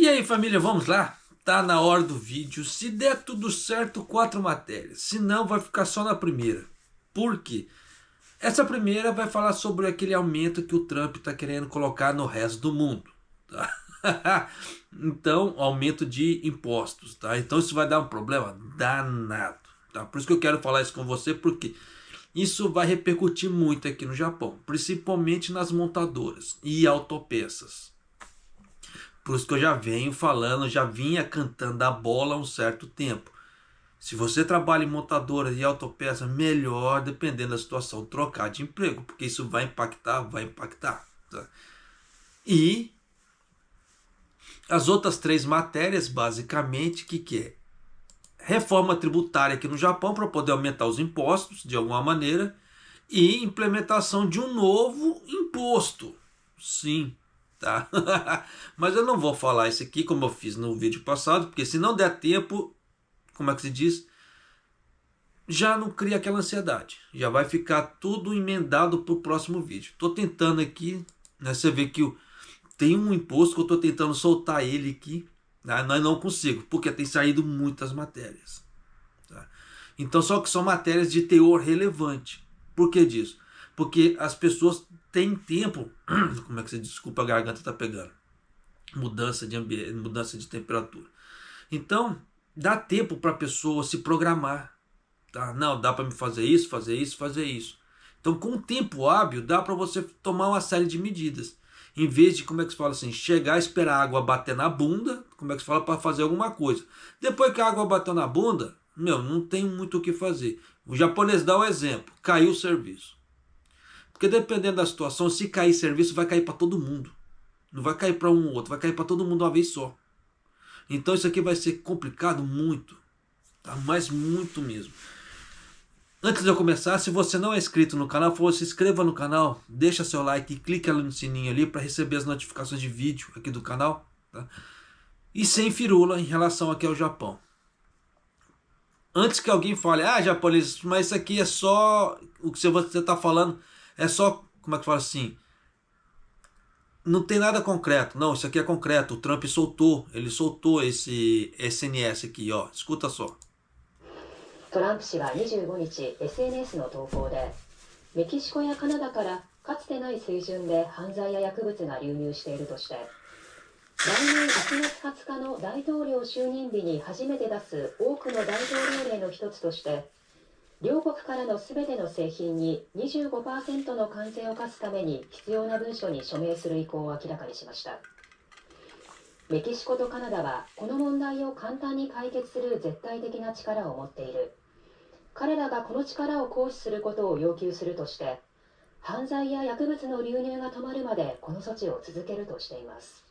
E aí, família, vamos lá? Tá na hora do vídeo. Se der tudo certo, 4 matérias. Se não, vai ficar só na primeira. Por quê? Essa primeira vai falar sobre aquele aumento que o Trump está querendo colocar no resto do mundo. Tá? Então, aumento de impostos. Tá? Então, isso vai dar um problema danado. Tá? Por isso que eu quero falar isso com você, porque isso vai repercutir muito aqui no Japão. Principalmente nas montadoras e autopeças. Por isso que eu já venho falando, já vinha cantando a bola há um certo tempo. Se você trabalha em montadora e autopeça, melhor, dependendo da situação, trocar de emprego, porque isso vai impactar, Tá? E as outras 3 matérias, basicamente, que é? Reforma tributária aqui no Japão para poder aumentar os impostos de alguma maneira e implementação de um novo imposto. Sim. Tá? Mas eu não vou falar isso aqui como eu fiz no vídeo passado, porque se não der tempo, como é que se diz? Já não cria aquela ansiedade. Já vai ficar tudo emendado para o próximo vídeo. Estou tentando aqui, né, você vê que tem um imposto que eu estou tentando soltar ele aqui, né, mas não consigo, porque tem saído muitas matérias. Tá? Então só que são matérias de teor relevante. Por que disso? Porque as pessoas têm tempo, como é que você desculpa, a garganta está pegando, mudança de ambiente, mudança de temperatura. Então, dá tempo para a pessoa se programar. Tá? Não, dá para me fazer isso, fazer isso, fazer isso. Então, com o tempo hábil, dá para você tomar uma série de medidas. Em vez de, como é que se fala assim, chegar e esperar a água bater na bunda, como é que se fala, para fazer alguma coisa. Depois que a água bateu na bunda, não tem muito o que fazer. O japonês dá o exemplo, caiu o serviço. Porque dependendo da situação, se cair serviço, vai cair para todo mundo. Não vai cair para um ou outro, vai cair para todo mundo uma vez só. Então isso aqui vai ser complicado muito. Tá? Mas muito mesmo. Antes de eu começar, se você não é inscrito no canal, por favor, se inscreva no canal, deixa seu like e clique no sininho ali para receber as notificações de vídeo aqui do canal. Tá? E sem firula em relação aqui ao Japão. Antes que alguém fale, japonês, mas isso aqui é só o que você está falando. É só, como é que fala assim, não tem nada concreto. Não, isso aqui é concreto. O Trump ele soltou esse SNS aqui, ó. Escuta só. トランプ氏は25日 SNS の投稿で、メキシコやカナダからかつてない水準で犯罪や薬物が流入しているとして、来年1月20日の大統領就任日に初めて出す多くの大統領令の一つとして、両国からのすべての製品に 25% の関税を課すために必要な文書に署名する意向を明らかにしました。メキシコとカナダはこの問題を簡単に解決する絶対的な力を持っている。彼らがこの力を行使することを要求するとして、犯罪や薬物の流入が止まるまでこの措置を続けるとしています。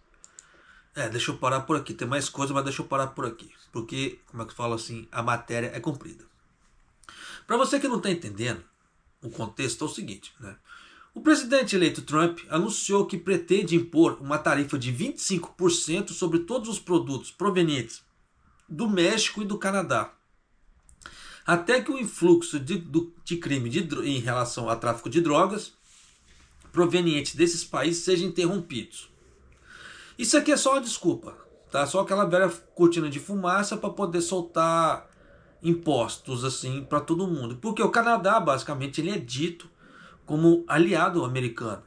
Deixa eu parar por aqui. Tem mais coisa, mas deixa eu parar por aqui. Porque, como é que fala assim, a matéria é comprida. Para você que não está entendendo, o contexto é o seguinte, né? O presidente eleito Trump anunciou que pretende impor uma tarifa de 25% sobre todos os produtos provenientes do México e do Canadá, até que o influxo de crime em relação ao tráfico de drogas provenientes desses países sejam interrompidos. Isso aqui é só uma desculpa, tá? Só aquela velha cortina de fumaça para poder soltar impostos assim para todo mundo, porque o Canadá basicamente ele é dito como aliado americano,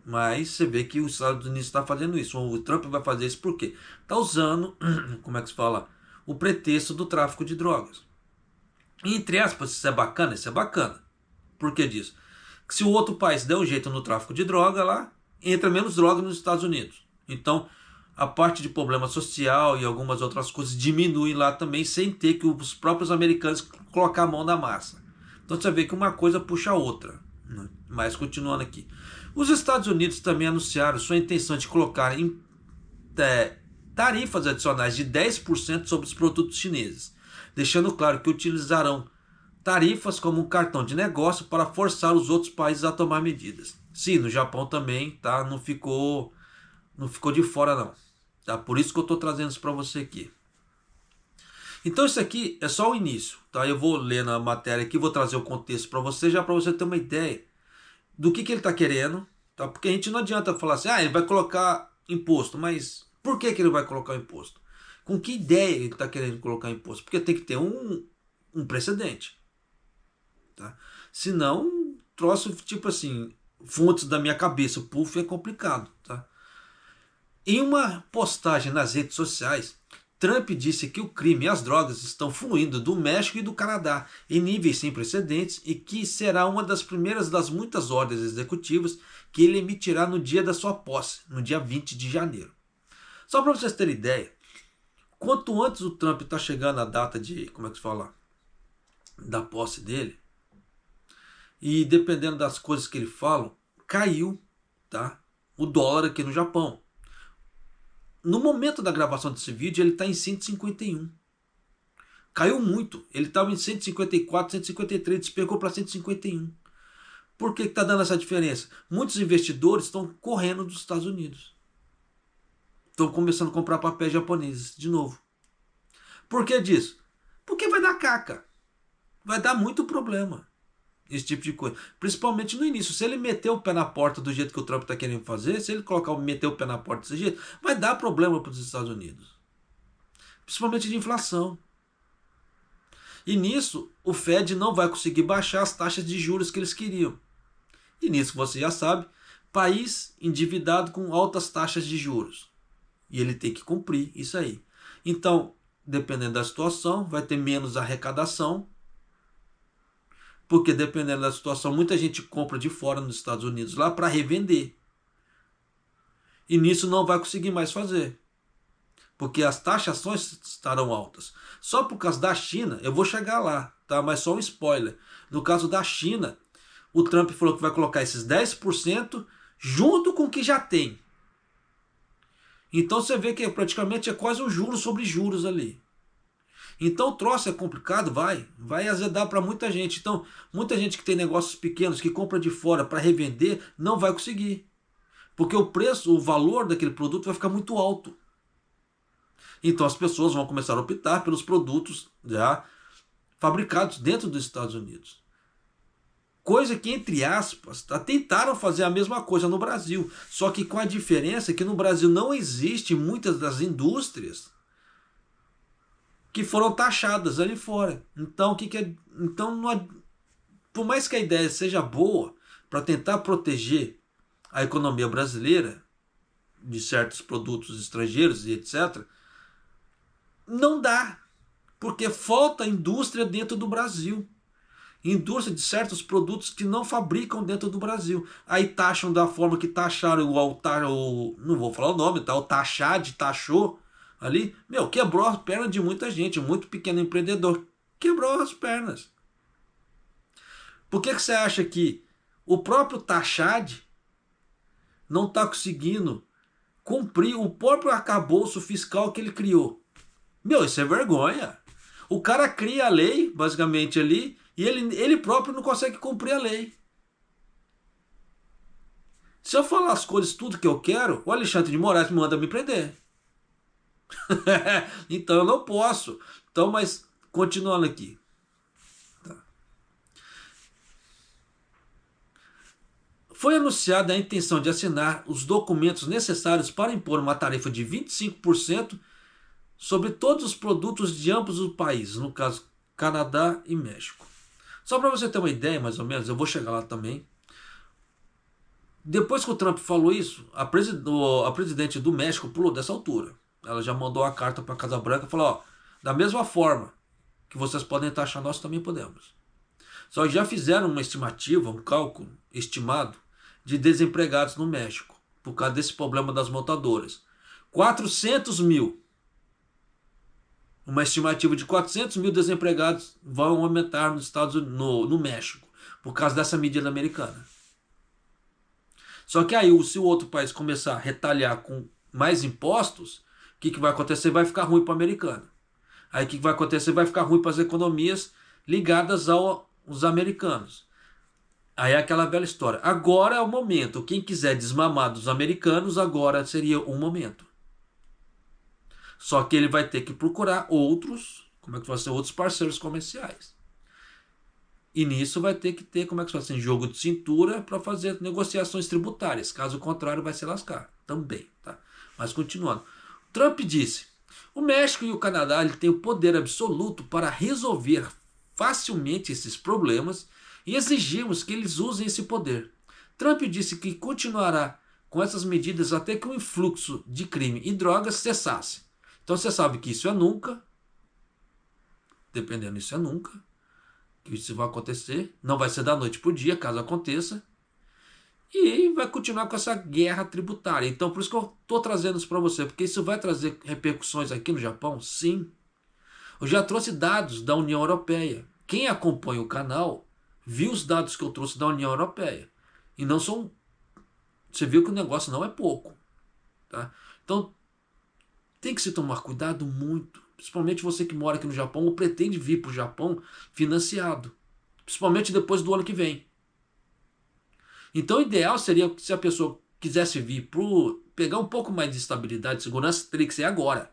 mas você vê que os Estados Unidos está fazendo isso. O Trump vai fazer isso porque está usando, como é que se fala, o pretexto do tráfico de drogas. E, entre aspas, isso é bacana, por que disso? Que se o outro país der um jeito no tráfico de droga lá, entra menos droga nos Estados Unidos, então a parte de problema social e algumas outras coisas diminuem lá também, sem ter que os próprios americanos colocar a mão na massa. Então você vê que uma coisa puxa a outra. Mas continuando aqui. Os Estados Unidos também anunciaram sua intenção de colocar tarifas adicionais de 10% sobre os produtos chineses, deixando claro que utilizarão tarifas como um cartão de negócio para forçar os outros países a tomar medidas. Sim, no Japão também, tá? Não ficou de fora não. Tá? Por isso que eu estou trazendo isso para você aqui. Então isso aqui é só o início. Tá? Eu vou ler na matéria aqui, vou trazer o contexto para você, já para você ter uma ideia do que ele está querendo. Tá? Porque a gente não adianta falar assim, ele vai colocar imposto, mas Por que ele vai colocar o imposto? Com que ideia ele está querendo colocar o imposto? Porque tem que ter um precedente. Tá? Senão, troço tipo assim, fontes da minha cabeça, o puff é complicado. Tá? Em uma postagem nas redes sociais, Trump disse que o crime e as drogas estão fluindo do México e do Canadá em níveis sem precedentes e que será uma das primeiras das muitas ordens executivas que ele emitirá no dia da sua posse, no dia 20 de janeiro. Só para vocês terem ideia, quanto antes o Trump está chegando à data de, como é que se fala, da posse dele, e dependendo das coisas que ele fala, caiu, tá, o dólar aqui no Japão. No momento da gravação desse vídeo, ele está em 151. Caiu muito. Ele estava em 154, 153, despegou para 151. Por que está dando essa diferença? Muitos investidores estão correndo dos Estados Unidos. Estão começando a comprar papéis japoneses de novo. Por que disso? Porque vai dar caca. Vai dar muito problema. Esse tipo de coisa. Principalmente no início. Se ele meter o pé na porta do jeito que o Trump está querendo fazer, se ele meter o pé na porta desse jeito, vai dar problema para os Estados Unidos. Principalmente de inflação. E nisso, o Fed não vai conseguir baixar as taxas de juros que eles queriam. E nisso, você já sabe, país endividado com altas taxas de juros. E ele tem que cumprir isso aí. Então, dependendo da situação, vai ter menos arrecadação. Porque dependendo da situação, muita gente compra de fora nos Estados Unidos lá para revender. E nisso não vai conseguir mais fazer. Porque as taxações estarão altas. Só por causa da China, eu vou chegar lá, tá? Mas só um spoiler. No caso da China, o Trump falou que vai colocar esses 10% junto com o que já tem. Então você vê que praticamente é quase um juros sobre juros ali. Então o troço é complicado, vai azedar para muita gente. Então, muita gente que tem negócios pequenos, que compra de fora para revender, não vai conseguir. Porque o preço, o valor daquele produto vai ficar muito alto. Então as pessoas vão começar a optar pelos produtos já fabricados dentro dos Estados Unidos. Coisa que, entre aspas, tentaram fazer a mesma coisa no Brasil. Só que com a diferença que no Brasil não existe muitas das indústrias que foram taxadas ali fora. Então, por mais que a ideia seja boa para tentar proteger a economia brasileira de certos produtos estrangeiros e etc., não dá, porque falta indústria dentro do Brasil. Indústria de certos produtos que não fabricam dentro do Brasil. Aí taxam da forma que taxaram não vou falar o nome, tá? O Taxad taxou ali, quebrou as pernas de muita gente, muito pequeno empreendedor, quebrou as pernas. Por que você acha que o próprio Taxad não está conseguindo cumprir o próprio arcabouço fiscal que ele criou? Isso é vergonha. O cara cria a lei, basicamente ali, e ele próprio não consegue cumprir a lei. Se eu falar as coisas tudo que eu quero, o Alexandre de Moraes manda me prender. Então eu não posso. Então, mas continuando aqui. Tá. Foi anunciada a intenção de assinar os documentos necessários para impor uma tarifa de 25% sobre todos os produtos de ambos os países, no caso Canadá e México. Só para você ter uma ideia, mais ou menos, eu vou chegar lá também. Depois que o Trump falou isso, a presidente do México pulou dessa altura. Ela já mandou a carta para a Casa Branca e falou, da mesma forma que vocês podem taxar, nós também podemos. Só que já fizeram uma estimativa, um cálculo estimado de desempregados no México, por causa desse problema das montadoras. 400 mil. Uma estimativa de 400 mil desempregados vão aumentar nos Estados Unidos, no México, por causa dessa medida americana. Só que aí, se o outro país começar a retalhar com mais impostos, o que vai acontecer? Vai ficar ruim para o americano. Aí o que vai acontecer? Vai ficar ruim para as economias ligadas aos americanos. Aí é aquela velha história. Agora é o momento. Quem quiser desmamar dos americanos, agora seria o momento. Só que ele vai ter que procurar outros, outros parceiros comerciais. E nisso vai ter que ter, jogo de cintura para fazer negociações tributárias. Caso contrário, vai se lascar também, tá? Mas continuando. Trump disse: o México e o Canadá têm o poder absoluto para resolver facilmente esses problemas e exigimos que eles usem esse poder. Trump disse que continuará com essas medidas até que o influxo de crime e drogas cessasse. Então você sabe que isso é nunca, dependendo, isso é nunca, que isso vai acontecer, não vai ser da noite para o dia, caso aconteça, e vai continuar com essa guerra tributária. Então por isso que eu estou trazendo isso para você, porque isso vai trazer repercussões aqui no Japão, sim. Eu já trouxe dados da União Europeia. Quem acompanha o canal viu os dados que eu trouxe da União Europeia. E não são... Você viu que o negócio não é pouco. Tá? Então, tem que se tomar cuidado muito. Principalmente você que mora aqui no Japão ou pretende vir para o Japão financiado. Principalmente depois do ano que vem. Então, o ideal seria que se a pessoa quisesse vir para pegar um pouco mais de estabilidade e segurança, teria que ser agora.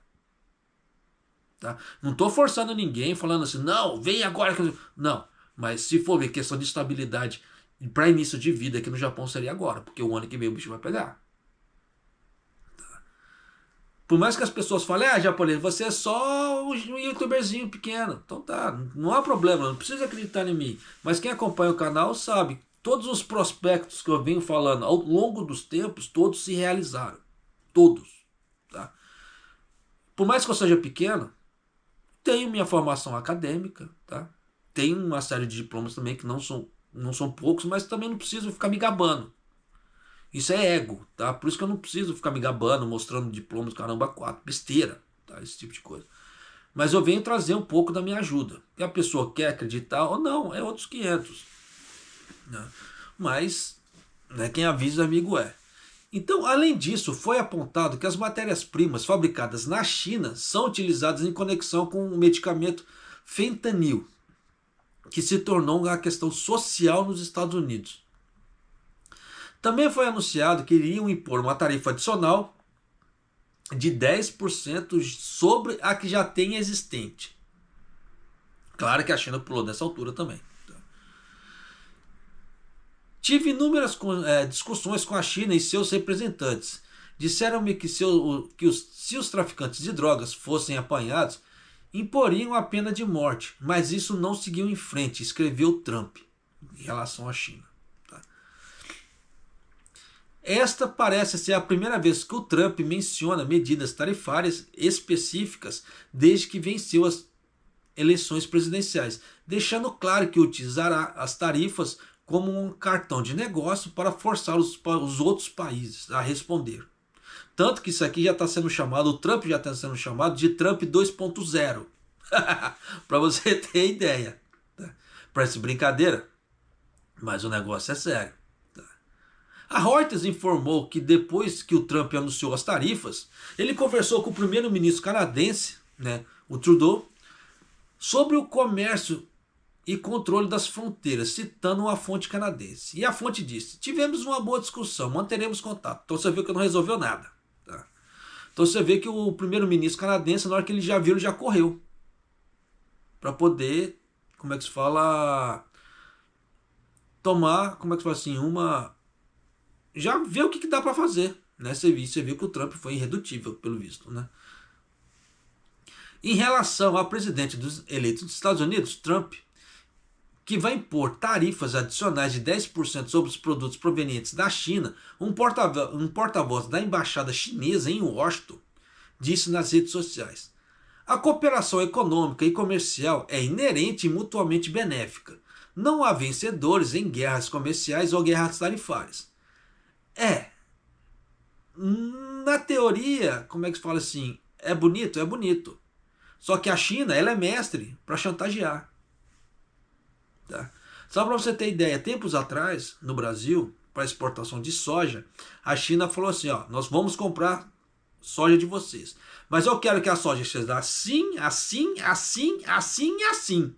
Tá? Não estou forçando ninguém falando assim, não, vem agora. Não, mas se for ver questão de estabilidade para início de vida aqui no Japão seria agora, porque o ano que vem o bicho vai pegar. Tá? Por mais que as pessoas falem, japonês, você é só um youtuberzinho pequeno. Então tá, não há problema, não precisa acreditar em mim. Mas quem acompanha o canal sabe, todos os prospectos que eu venho falando ao longo dos tempos, todos se realizaram. Todos. Tá? Por mais que eu seja pequeno, tenho minha formação acadêmica, tá? Tenho uma série de diplomas também que não são poucos, mas também não preciso ficar me gabando. Isso é ego, tá? Por isso que eu não preciso ficar me gabando, mostrando diplomas, caramba, 4, besteira, tá? Esse tipo de coisa. Mas eu venho trazer um pouco da minha ajuda. Se a pessoa quer acreditar ou não, é outros 500. Né? Mas, né, quem avisa, amigo é. Então, além disso, foi apontado que as matérias-primas fabricadas na China são utilizadas em conexão com o medicamento fentanil, que se tornou uma questão social nos Estados Unidos. Também foi anunciado que iriam impor uma tarifa adicional de 10% sobre a que já tem existente. Claro que a China pulou nessa altura também. Tive inúmeras discussões com a China e seus representantes. Disseram-me que se os traficantes de drogas fossem apanhados, imporiam a pena de morte, mas isso não seguiu em frente, escreveu Trump em relação à China. Tá? Esta parece ser a primeira vez que o Trump menciona medidas tarifárias específicas desde que venceu as eleições presidenciais, deixando claro que utilizará as tarifas como um cartão de negócio para forçar os outros países a responder. Tanto que isso aqui já está sendo chamado, o Trump já está sendo chamado de Trump 2.0. Para você ter ideia. Tá? Parece brincadeira, mas o negócio é sério. Tá? A Reuters informou que depois que o Trump anunciou as tarifas, ele conversou com o primeiro-ministro canadense, né, o Trudeau, sobre o comércio e controle das fronteiras, citando uma fonte canadense. E a fonte disse: tivemos uma boa discussão, manteremos contato. Então você vê que não resolveu nada. Tá? Então você vê que o primeiro-ministro canadense, na hora que ele já viu, ele já correu. Para poder, como é que se fala, tomar, como é que se fala assim, já ver o que dá para fazer. Né? Você viu que o Trump foi irredutível, pelo visto. Né? Em relação ao presidente eleito dos Estados Unidos, Trump, que vai impor tarifas adicionais de 10% sobre os produtos provenientes da China, um porta-voz da embaixada chinesa em Washington disse nas redes sociais: a cooperação econômica e comercial é inerente e mutuamente benéfica. Não há vencedores em guerras comerciais ou guerras tarifárias. Na teoria, como é que se fala assim, é bonito? É bonito. Só que a China, ela é mestre para chantagear. Tá? Só para você ter ideia, tempos atrás, no Brasil, para exportação de soja, a China falou assim: nós vamos comprar soja de vocês, mas eu quero que a soja seja assim, assim, assim, assim e assim.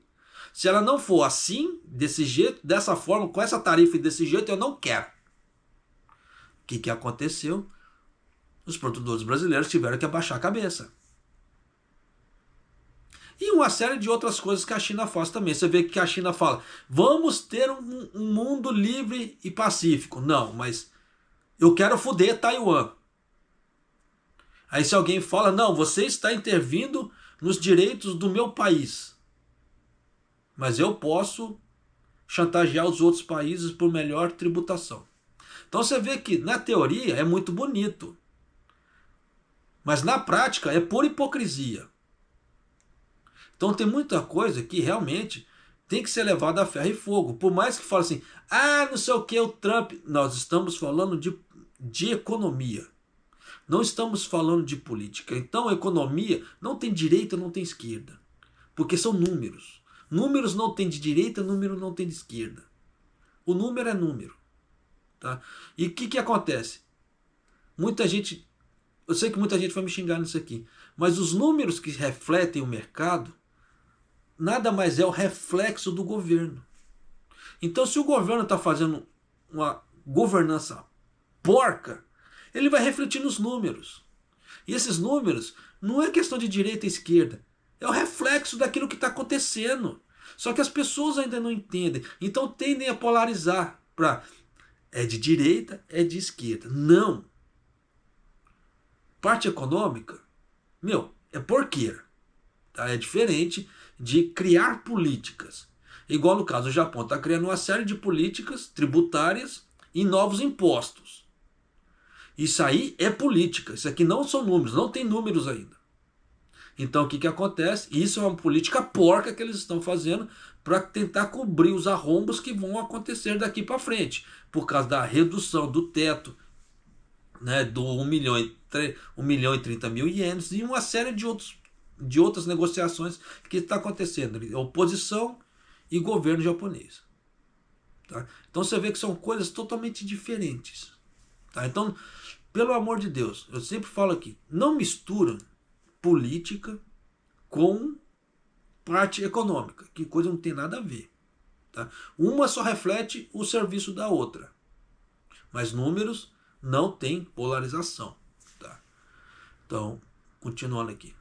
Se ela não for assim, desse jeito, dessa forma, com essa tarifa e desse jeito, eu não quero. O que aconteceu? Os produtores brasileiros tiveram que abaixar a cabeça. E uma série de outras coisas que a China faz também. Você vê que a China fala: vamos ter um mundo livre e pacífico. Não, mas eu quero foder Taiwan. Aí se alguém fala, não, você está intervindo nos direitos do meu país, mas eu posso chantagear os outros países por melhor tributação. Então você vê que na teoria é muito bonito, mas na prática é pura hipocrisia. Então tem muita coisa que realmente tem que ser levada a ferro e fogo. Por mais que fale assim, não sei o que, o Trump. Nós estamos falando de economia. Não estamos falando de política. Então a economia não tem direita, não tem esquerda. Porque são números. Números não tem de direita, número não tem de esquerda. O número é número. Tá? E o que acontece? Muita gente, eu sei que muita gente vai me xingar nisso aqui, mas os números que refletem o mercado nada mais é o reflexo do governo. Então se o governo está fazendo uma governança porca, ele vai refletir nos números. E esses números não é questão de direita e esquerda, é o reflexo daquilo que está acontecendo. Só que as pessoas ainda não entendem, então tendem a polarizar para é de direita, é de esquerda. Não. Parte econômica, é porqueira. Tá? É diferente de criar políticas. Igual no caso, o Japão está criando uma série de políticas tributárias e novos impostos. Isso aí é política. Isso aqui não são números, não tem números ainda. Então o que acontece? Isso é uma política porca que eles estão fazendo para tentar cobrir os arrombos que vão acontecer daqui para frente. Por causa da redução do teto, né, do 1 milhão e 30 mil ienes e uma série de outras negociações que está acontecendo. Oposição e governo japonês. Tá? Então você vê que são coisas totalmente diferentes. Tá? Então, pelo amor de Deus, eu sempre falo aqui, não mistura política com parte econômica, que coisa não tem nada a ver. Tá? Uma só reflete o serviço da outra, mas números não tem polarização. Tá? Então, continuando aqui.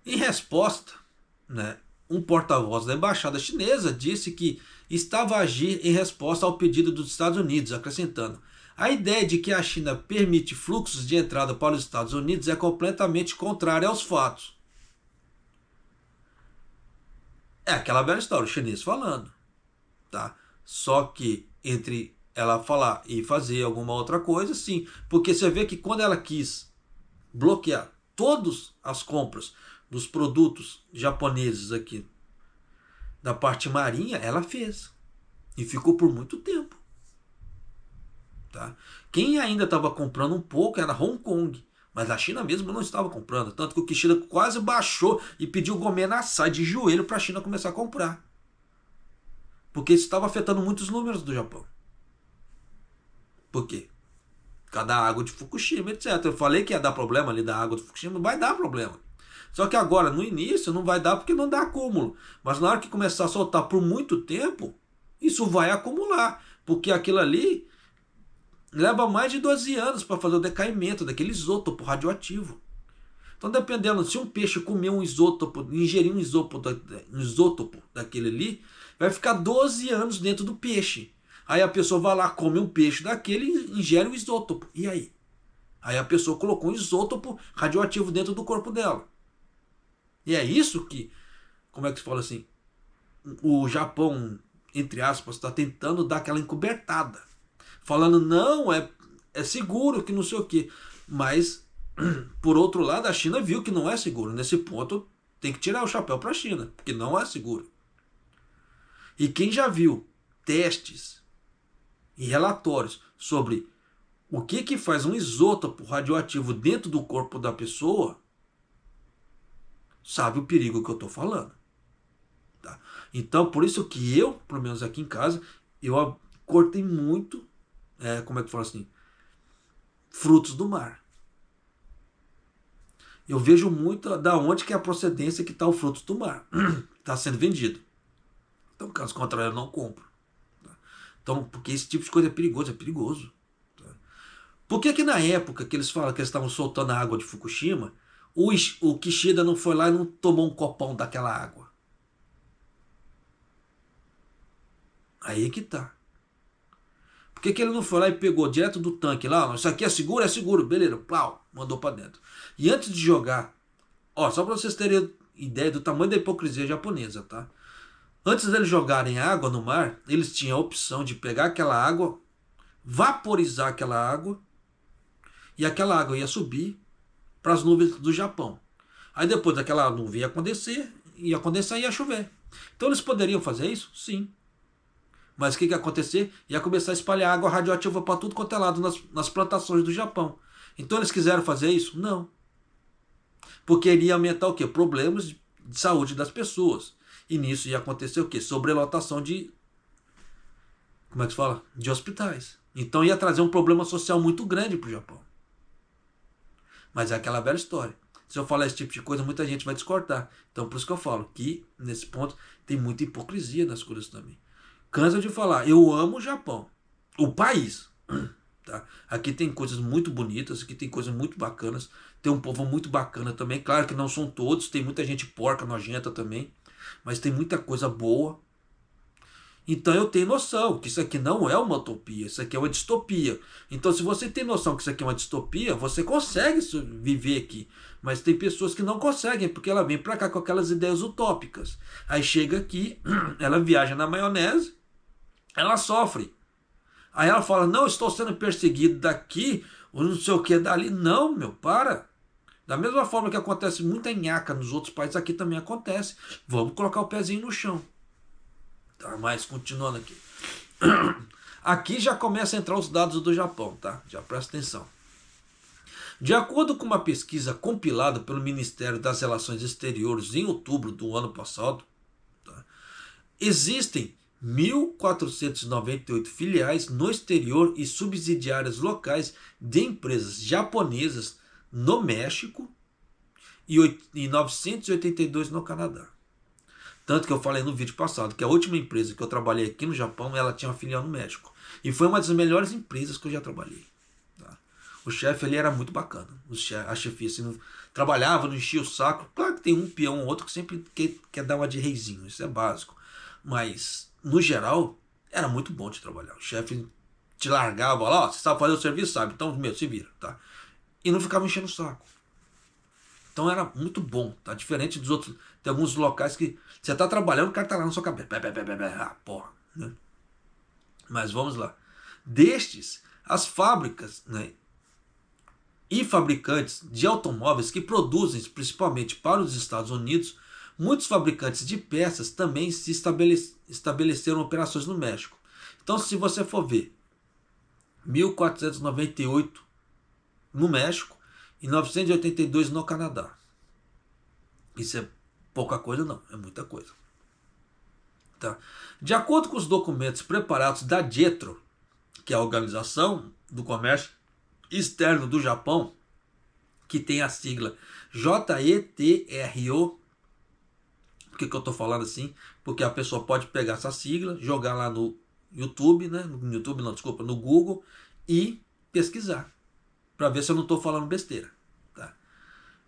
Em resposta, né, um porta-voz da embaixada chinesa disse que estava a agir em resposta ao pedido dos Estados Unidos, acrescentando: a ideia de que a China permite fluxos de entrada para os Estados Unidos é completamente contrária aos fatos. É aquela velha história, o chinês falando. Tá? Só que entre ela falar e fazer alguma outra coisa, sim. Porque você vê que quando ela quis bloquear todas as compras dos produtos japoneses aqui da parte marinha, ela fez. E ficou por muito tempo. Tá? Quem ainda estava comprando um pouco era Hong Kong. Mas a China mesmo não estava comprando. Tanto que o Kishida quase baixou e pediu o Gomen Nasai de joelho para a China começar a comprar. Porque isso estava afetando muitos números do Japão. Por quê? Por causa da água de Fukushima, etc. Eu falei que ia dar problema ali da água de Fukushima, vai dar problema. Só que agora, no início, não vai dar porque não dá acúmulo. Mas na hora que começar a soltar por muito tempo, isso vai acumular. Porque aquilo ali leva mais de 12 anos para fazer o decaimento daquele isótopo radioativo. Então, dependendo, se um peixe comer um isótopo, ingerir um isótopo daquele ali, vai ficar 12 anos dentro do peixe. Aí a pessoa vai lá, come um peixe daquele e ingere o isótopo. E aí? Aí a pessoa colocou um isótopo radioativo dentro do corpo dela. E é isso que, como é que se fala assim, o Japão, entre aspas, está tentando dar aquela encobertada. Falando, não, é seguro, que não sei o quê. Mas, por outro lado, a China viu que não é seguro. Nesse ponto, tem que tirar o chapéu para a China, porque não é seguro. E quem já viu testes e relatórios sobre o que faz um isótopo radioativo dentro do corpo da pessoa, sabe o perigo que eu estou falando. Tá? Então, por isso que eu, pelo menos aqui em casa, eu cortei muito, como é que fala assim, frutos do mar. Eu vejo muito da onde que é a procedência que está o frutos do mar. Está sendo vendido. Então, caso contrário, eu não compro. Tá? Então, porque esse tipo de coisa é perigoso, é perigoso. Tá? Por que na época que eles falam que eles estavam soltando a água de Fukushima, o Kishida não foi lá e não tomou um copão daquela água? Aí é que tá. Por que ele não foi lá e pegou direto do tanque lá? Isso aqui é seguro, beleza, plau, mandou para dentro. E antes de jogar, ó, só para vocês terem ideia do tamanho da hipocrisia japonesa, tá? Antes deles jogarem água no mar, eles tinham a opção de pegar aquela água, vaporizar aquela água, e aquela água ia subir para as nuvens do Japão. Aí depois daquela nuvem ia condensar e ia chover. Então eles poderiam fazer isso? Sim. Mas o que ia acontecer? Ia começar a espalhar água radioativa para tudo quanto é lado nas plantações do Japão. Então eles quiseram fazer isso? Não. Porque iria aumentar o quê? Problemas de saúde das pessoas. E nisso ia acontecer o quê? Sobrelotação de... Como é que se fala? De hospitais. Então ia trazer um problema social muito grande para o Japão. Mas é aquela velha história. Se eu falar esse tipo de coisa, muita gente vai discordar. Então por isso que eu falo que, nesse ponto, tem muita hipocrisia nas coisas também. Cansa de falar, eu amo o Japão. O país. Tá? Aqui tem coisas muito bonitas, aqui tem coisas muito bacanas. Tem um povo muito bacana também. Claro que não são todos, tem muita gente porca, nojenta também. Mas tem muita coisa boa. Então eu tenho noção que isso aqui não é uma utopia, isso aqui é uma distopia. Então se você tem noção que isso aqui é uma distopia, você consegue viver aqui. Mas tem pessoas que não conseguem, porque ela vem pra cá com aquelas ideias utópicas. Aí chega aqui, ela viaja na maionese, ela sofre. Aí ela fala, não, estou sendo perseguido daqui, ou não sei o que dali. Não, meu, para. Da mesma forma que acontece muita nhaca nos outros países, aqui também acontece. Vamos colocar o pezinho no chão. Tá, mas continuando aqui. Aqui já começa a entrar os dados do Japão, tá? Já presta atenção. De acordo com uma pesquisa compilada pelo Ministério das Relações Exteriores em outubro do ano passado, tá? Existem 1.498 filiais no exterior e subsidiárias locais de empresas japonesas no México e 982 no Canadá. Tanto que eu falei no vídeo passado que a última empresa que eu trabalhei aqui no Japão, ela tinha uma filial no México. E foi uma das melhores empresas que eu já trabalhei. Tá? O chefe ali era muito bacana. A chefia assim, não trabalhava, não enchia o saco. Claro que tem um peão ou outro que sempre quer dar uma de reizinho, isso é básico. Mas, no geral, era muito bom de trabalhar. O chefe te largava lá, ó, você sabe fazer o serviço, sabe? Então, meu, se vira, tá? E não ficava enchendo o saco. Então era muito bom, tá? Diferente dos outros. Tem alguns locais que você tá trabalhando, o cara tá lá na sua cabeça. Ah, porra. Né? Mas vamos lá. Destes, as fábricas, né, e fabricantes de automóveis que produzem principalmente para os Estados Unidos, muitos fabricantes de peças também se estabeleceram operações no México. Então, se você for ver, 1.498 no México e 982 no Canadá. Isso é pouca coisa não, é muita coisa. Tá? De acordo com os documentos preparados da JETRO, que é a Organização do Comércio Externo do Japão, que tem a sigla JETRO. Por que eu estou falando assim? Porque a pessoa pode pegar essa sigla, jogar lá no YouTube, né? No Google e pesquisar, para ver se eu não estou falando besteira. Tá?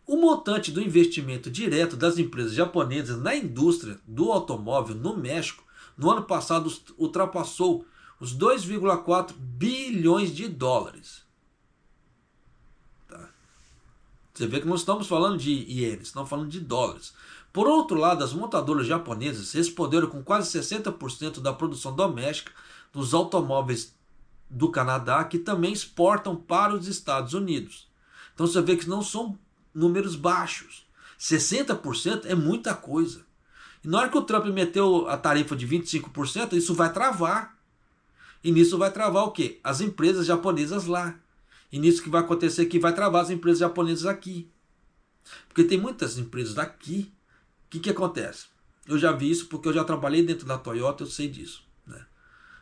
O montante do investimento direto das empresas japonesas na indústria do automóvel no México, no ano passado, ultrapassou os 2,4 bilhões de dólares. Tá? Você vê que não estamos falando de ienes, estamos falando de dólares. Por outro lado, as montadoras japonesas responderam com quase 60% da produção doméstica dos automóveis do Canadá, que também exportam para os Estados Unidos. Então você vê que não são números baixos. 60% é muita coisa. E na hora que o Trump meteu a tarifa de 25%, isso vai travar. E nisso vai travar o quê? As empresas japonesas lá. E nisso que vai acontecer que vai travar as empresas japonesas aqui. Porque tem muitas empresas daqui. O que acontece? Eu já vi isso porque eu já trabalhei dentro da Toyota, eu sei disso. Né?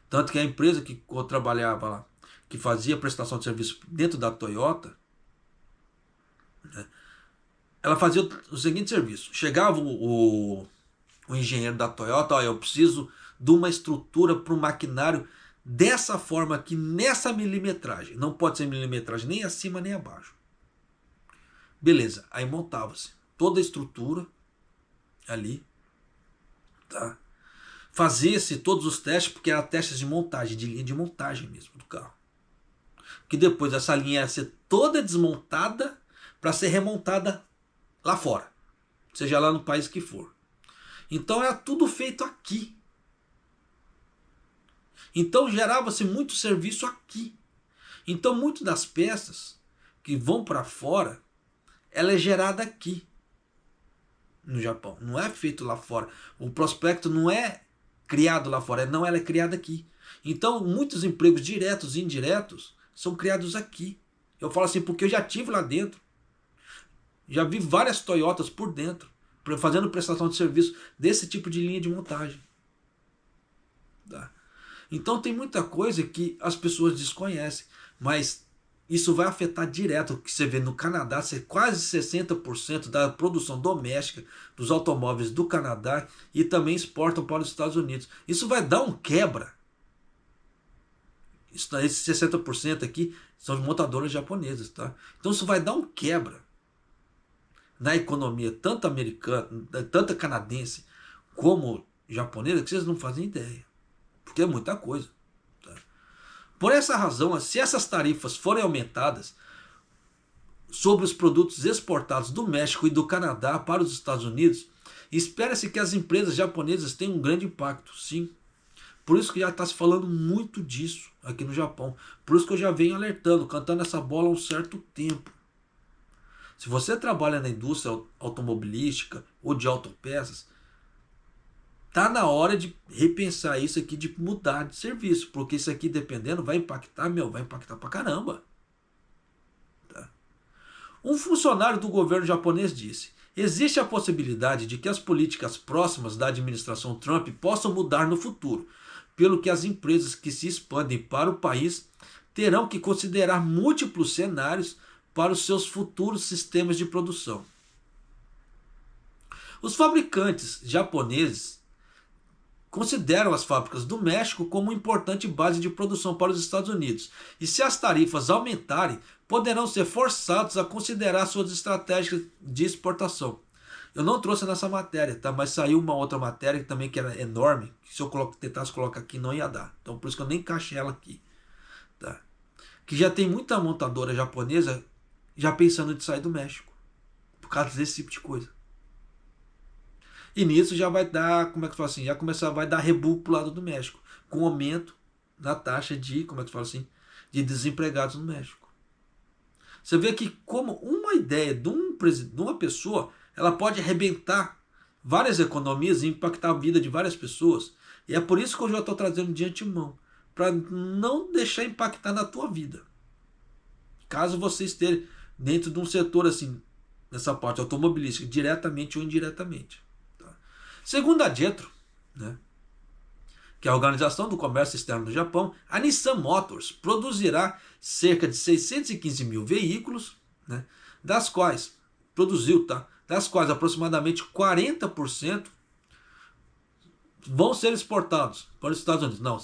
Tanto que a empresa que eu trabalhava lá, que fazia prestação de serviço dentro da Toyota, né, ela fazia o seguinte serviço. Chegava o engenheiro da Toyota, ó, eu preciso de uma estrutura para o maquinário dessa forma aqui, nessa milimetragem. Não pode ser milimetragem nem acima nem abaixo. Beleza, aí montava-se toda a estrutura ali, tá? fazia-se todos os testes, porque eram testes de montagem, de linha de montagem mesmo do carro. Que depois essa linha ia ser toda desmontada para ser remontada lá fora, seja lá no país que for. Então era tudo feito aqui. Então gerava-se muito serviço aqui. Então muitas das peças que vão para fora, ela é gerada aqui no Japão. Não é feito lá fora. O prospecto não é criado lá fora, não, ela é criada aqui. Então muitos empregos diretos e indiretos são criados aqui. Eu falo assim porque eu já tive lá dentro. Já vi várias Toyotas por dentro, fazendo prestação de serviço desse tipo de linha de montagem. Tá? Então tem muita coisa que as pessoas desconhecem, mas isso vai afetar direto. O que você vê no Canadá, quase 60% da produção doméstica dos automóveis do Canadá e também exportam para os Estados Unidos. Isso vai dar um quebra. Esses 60% aqui são de montadoras japonesas. Tá? Então isso vai dar um quebra na economia, tanto americana, tanto canadense como japonesa, que vocês não fazem ideia. Porque é muita coisa. Tá? Por essa razão, se essas tarifas forem aumentadas sobre os produtos exportados do México e do Canadá para os Estados Unidos, espera-se que as empresas japonesas tenham um grande impacto, sim. Por isso que já está se falando muito disso aqui no Japão. Por isso que eu já venho alertando, cantando essa bola há um certo tempo. Se você trabalha na indústria automobilística ou de autopeças, tá na hora de repensar isso aqui, de mudar de serviço, porque isso aqui, dependendo, vai impactar, vai impactar pra caramba. Tá? Um funcionário do governo japonês disse: existe a possibilidade de que as políticas próximas da administração Trump possam mudar no futuro, pelo que as empresas que se expandem para o país terão que considerar múltiplos cenários para os seus futuros sistemas de produção. Os fabricantes japoneses consideram as fábricas do México como uma importante base de produção para os Estados Unidos, e se as tarifas aumentarem, poderão ser forçados a considerar suas estratégias de exportação. Eu não trouxe nessa matéria, tá? Mas saiu uma outra matéria também que era enorme, que se eu tentasse colocar aqui não ia dar. Então por isso que eu nem encaixei ela aqui. Tá? Que já tem muita montadora japonesa já pensando em sair do México, por causa desse tipo de coisa. E nisso já vai dar, como é que fala assim, vai dar rebu pro lado do México, com aumento na taxa de, como é que fala assim, de desempregados no México. Você vê que como uma ideia de uma pessoa, ela pode arrebentar várias economias e impactar a vida de várias pessoas. E é por isso que eu já estou trazendo de antemão, para não deixar impactar na tua vida. Caso você esteja dentro de um setor assim, nessa parte automobilística, diretamente ou indiretamente. Tá? Segundo a JETRO, né, que é a Organização do Comércio Externo do Japão, a Nissan Motors produzirá cerca de 615 mil veículos, né, das quais aproximadamente 40% vão ser exportados para os Estados Unidos. Não,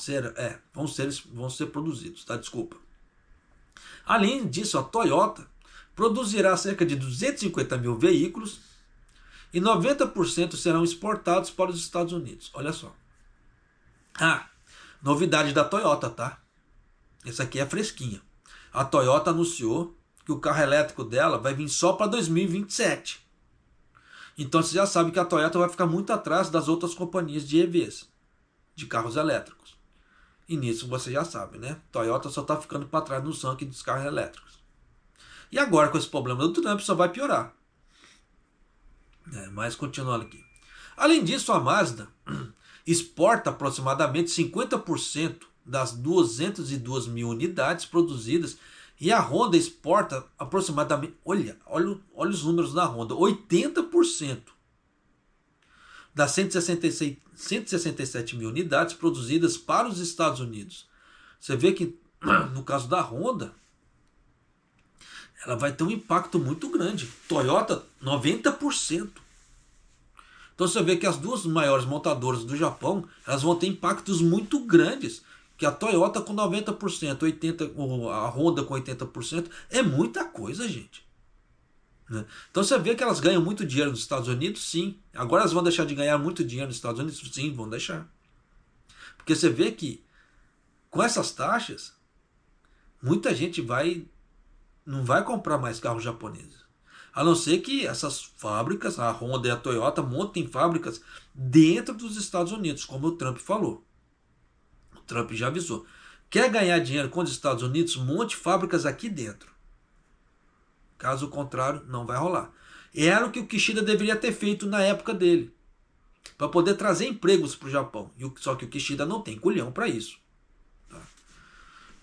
vão ser produzidos, tá? Desculpa. Além disso, a Toyota produzirá cerca de 250 mil veículos e 90% serão exportados para os Estados Unidos. Olha só. Novidade da Toyota, tá? Essa aqui é fresquinha. A Toyota anunciou que o carro elétrico dela vai vir só para 2027. Então você já sabe que a Toyota vai ficar muito atrás das outras companhias de EVs, de carros elétricos. E nisso você já sabe, né? Toyota só está ficando para trás no ranking dos carros elétricos. E agora com esse problema do Trump só vai piorar. Mas continuando aqui. Além disso, a Mazda exporta aproximadamente 50% das 202 mil unidades produzidas, e a Honda exporta aproximadamente, olha os números da Honda, 80% das 167 mil unidades produzidas para os Estados Unidos. Você vê que no caso da Honda, ela vai ter um impacto muito grande. Toyota, 90%. Então você vê que as duas maiores montadoras do Japão, elas vão ter impactos muito grandes. Que a Toyota com 90%, a Honda com 80%, é muita coisa, gente. Né? Então você vê que elas ganham muito dinheiro nos Estados Unidos, sim. Agora elas vão deixar de ganhar muito dinheiro nos Estados Unidos? Sim, vão deixar. Porque você vê que com essas taxas, muita gente não vai comprar mais carros japoneses. A não ser que essas fábricas, a Honda e a Toyota, montem fábricas dentro dos Estados Unidos, como o Trump falou. O Trump já avisou. Quer ganhar dinheiro com os Estados Unidos? Monte fábricas aqui dentro. Caso contrário, não vai rolar. Era o que o Kishida deveria ter feito na época dele, para poder trazer empregos para o Japão. Só que o Kishida não tem culhão para isso. Tá?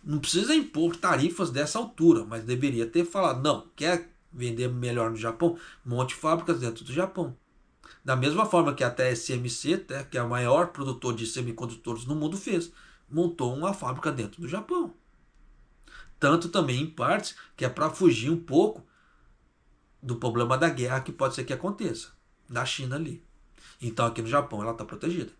Não precisa impor tarifas dessa altura, mas deveria ter falado, não, quer vender melhor no Japão? Monte fábricas dentro do Japão. Da mesma forma que a TSMC, que é o maior produtor de semicondutores no mundo, fez. Montou uma fábrica dentro do Japão. Tanto também em partes que é para fugir um pouco do problema da guerra que pode ser que aconteça na China ali. Então aqui no Japão ela está protegida.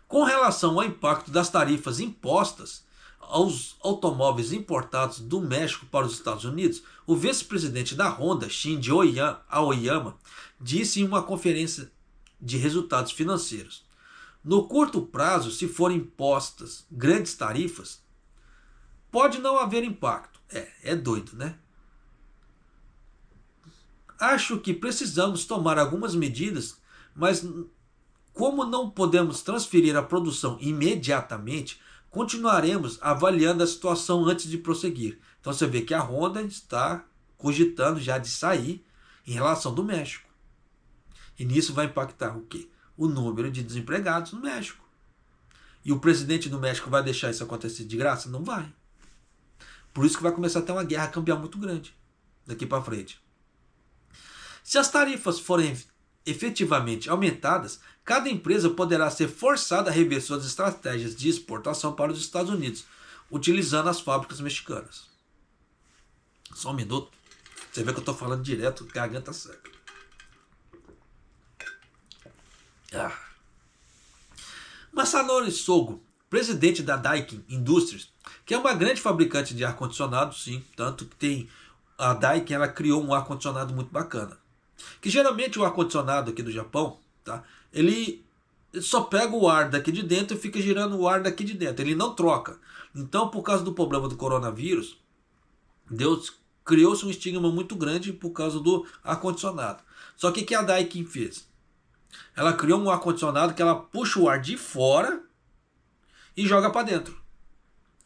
Com relação ao impacto das tarifas impostas aos automóveis importados do México para os Estados Unidos, o vice-presidente da Honda, Shinji Aoyama, disse em uma conferência de resultados financeiros: no curto prazo, se forem impostas grandes tarifas, pode não haver impacto. É doido, né? Acho que precisamos tomar algumas medidas, mas como não podemos transferir a produção imediatamente, continuaremos avaliando a situação antes de prosseguir. Então você vê que a Honda está cogitando já de sair em relação do México. E nisso vai impactar o quê? O número de desempregados no México. E o presidente do México vai deixar isso acontecer de graça? Não vai. Por isso que vai começar a ter uma guerra cambial muito grande daqui para frente. Se as tarifas forem efetivamente aumentadas, cada empresa poderá ser forçada a rever suas estratégias de exportação para os Estados Unidos, utilizando as fábricas mexicanas. Só um minuto. Você vê que eu estou falando direto, garganta seca. Masanori Sogo, presidente da Daikin Industries, que é uma grande fabricante de ar-condicionado, sim, tanto que tem a Daikin, ela criou um ar-condicionado muito bacana. Que geralmente o ar-condicionado aqui do Japão, tá? Ele só pega o ar daqui de dentro e fica girando o ar daqui de dentro. Ele não troca. Então, por causa do problema do coronavírus, criou-se um estigma muito grande por causa do ar-condicionado. Só que o que a Daikin fez? Ela criou um ar-condicionado que ela puxa o ar de fora e joga para dentro.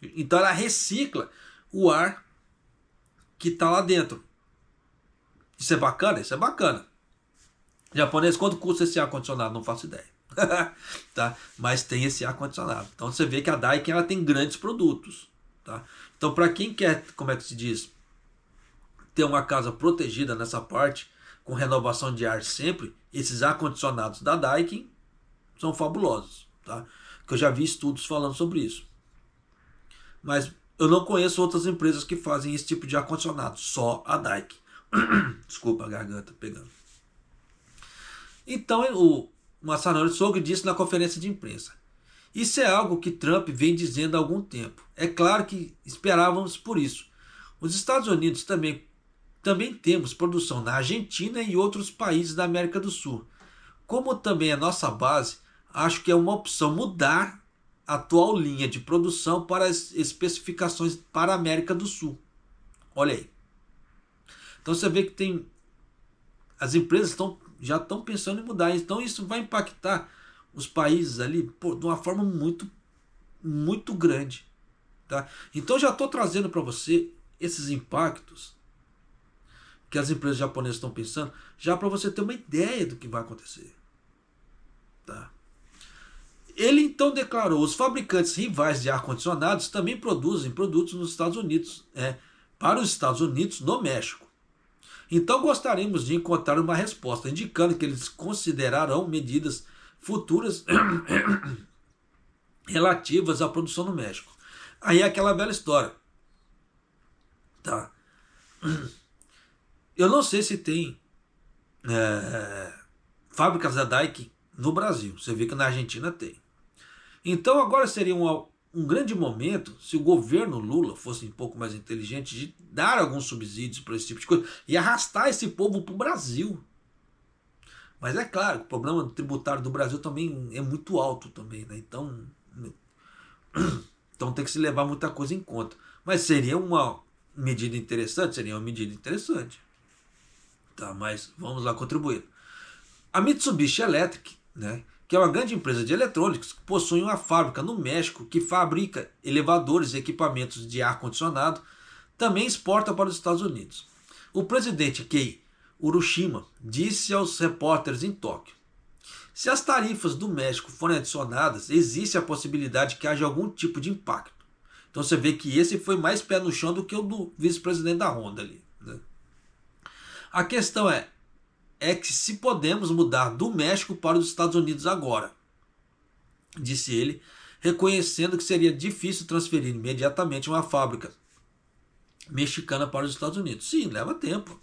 Então ela recicla o ar que está lá dentro. Isso é bacana? Isso é bacana. Japonês, quanto custa esse ar-condicionado? Não faço ideia. Tá? Mas tem esse ar-condicionado. Então você vê que a Daikin ela tem grandes produtos. Tá? Então para quem quer, como é que se diz, ter uma casa protegida nessa parte, com renovação de ar sempre, esses ar-condicionados da Daikin são fabulosos. Tá? Que eu já vi estudos falando sobre isso. Mas eu não conheço outras empresas que fazem esse tipo de ar-condicionado. Só a Daikin. Desculpa a garganta pegando. Então o Masanori Sogo disse na conferência de imprensa: isso é algo que Trump vem dizendo há algum tempo. É claro que esperávamos por isso. Os Estados Unidos também temos produção na Argentina e outros países da América do Sul. Como também é nossa base, acho que é uma opção mudar a atual linha de produção para as especificações para a América do Sul. Olha aí. Então você vê que as empresas já estão pensando em mudar. Então isso vai impactar os países ali de uma forma muito, muito grande. Tá? Então já estou trazendo para você esses impactos que as empresas japonesas estão pensando, já para você ter uma ideia do que vai acontecer. Tá? Ele então declarou: os fabricantes rivais de ar-condicionados também produzem produtos nos Estados Unidos, para os Estados Unidos no México. Então gostaríamos de encontrar uma resposta, indicando que eles considerarão medidas futuras relativas à produção no México. Aí é aquela bela história. Tá? Eu não sei se tem fábricas da Daikin no Brasil. Você vê que na Argentina tem. Então agora seria um grande momento se o governo Lula fosse um pouco mais inteligente de dar alguns subsídios para esse tipo de coisa e arrastar esse povo para o Brasil. Mas é claro, o problema tributário do Brasil também é muito alto também, né? Então tem que se levar muita coisa em conta. Mas seria uma medida interessante? Seria uma medida interessante. Tá, mas vamos lá contribuir. A Mitsubishi Electric, né, que é uma grande empresa de eletrônicos, que possui uma fábrica no México que fabrica elevadores e equipamentos de ar-condicionado, também exporta para os Estados Unidos. O presidente Kei Urushima disse aos repórteres em Tóquio: se as tarifas do México forem adicionadas, existe a possibilidade que haja algum tipo de impacto. Então você vê que esse foi mais pé no chão do que o do vice-presidente da Honda ali, né? A questão é que se podemos mudar do México para os Estados Unidos agora, disse ele, reconhecendo que seria difícil transferir imediatamente uma fábrica mexicana para os Estados Unidos. Sim, leva tempo.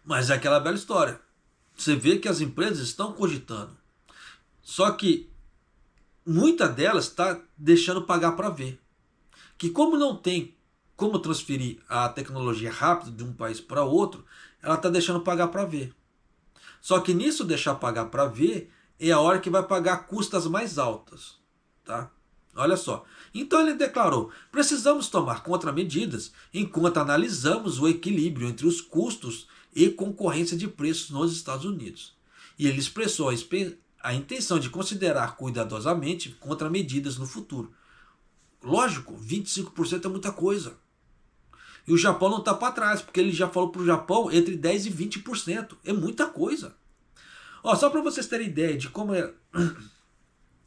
Mas é aquela bela história. Você vê que as empresas estão cogitando. Só que muita delas está deixando pagar para ver. Que como não tem como transferir a tecnologia rápido de um país para outro, ela está deixando pagar para ver. Só que nisso deixar pagar para ver é a hora que vai pagar custas mais altas. Tá? Olha só. Então ele declarou: precisamos tomar contramedidas enquanto analisamos o equilíbrio entre os custos e concorrência de preços nos Estados Unidos. E ele expressou a intenção de considerar cuidadosamente contramedidas no futuro. Lógico, 25% é muita coisa. E o Japão não está para trás, porque ele já falou para o Japão entre 10% e 20%. É muita coisa. Ó, só para vocês terem ideia de como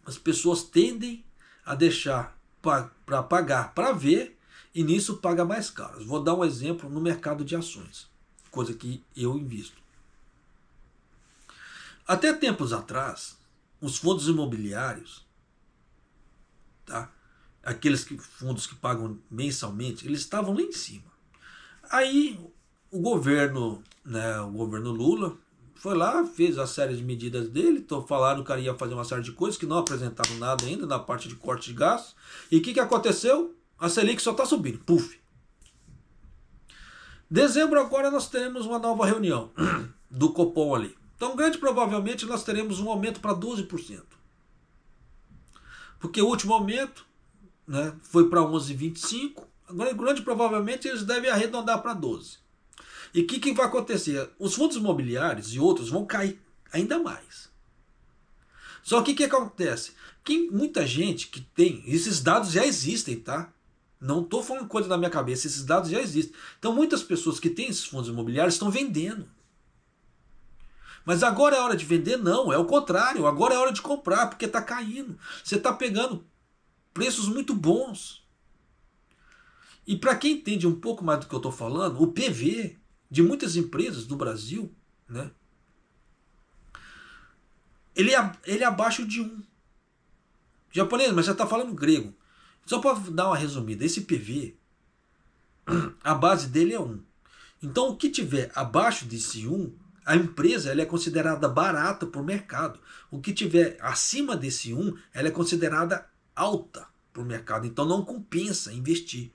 as pessoas tendem a deixar para pagar para ver e nisso paga mais caro. Vou dar um exemplo no mercado de ações, coisa que eu invisto. Até tempos atrás, os fundos imobiliários, tá? Aqueles fundos que pagam mensalmente, eles estavam lá em cima. Aí o governo Lula foi lá, fez a série de medidas dele, falaram que ia fazer uma série de coisas que não apresentaram nada ainda na parte de corte de gastos. E o que aconteceu? A Selic só está subindo. Puf! Dezembro agora nós teremos uma nova reunião do Copom ali. Então, grande provavelmente nós teremos um aumento para 12%. Porque o último aumento, né, foi para 11,25. Agora, grande provavelmente eles devem arredondar para 12. E o que vai acontecer? Os fundos imobiliários e outros vão cair ainda mais. Só que o que acontece? Que muita gente que tem, esses dados já existem, tá? Não estou falando coisa na minha cabeça, esses dados já existem. Então muitas pessoas que têm esses fundos imobiliários estão vendendo. Mas agora é hora de vender? Não, é o contrário. Agora é hora de comprar, porque está caindo. Você está pegando preços muito bons. E para quem entende um pouco mais do que eu estou falando, o PV de muitas empresas do Brasil, né, ele é abaixo de 1. Japonês, mas você está falando grego. Só para dar uma resumida, esse PV, a base dele é 1. Então o que tiver abaixo desse 1, a empresa ela é considerada barata por mercado. O que tiver acima desse 1, ela é considerada alta por mercado. Então não compensa investir.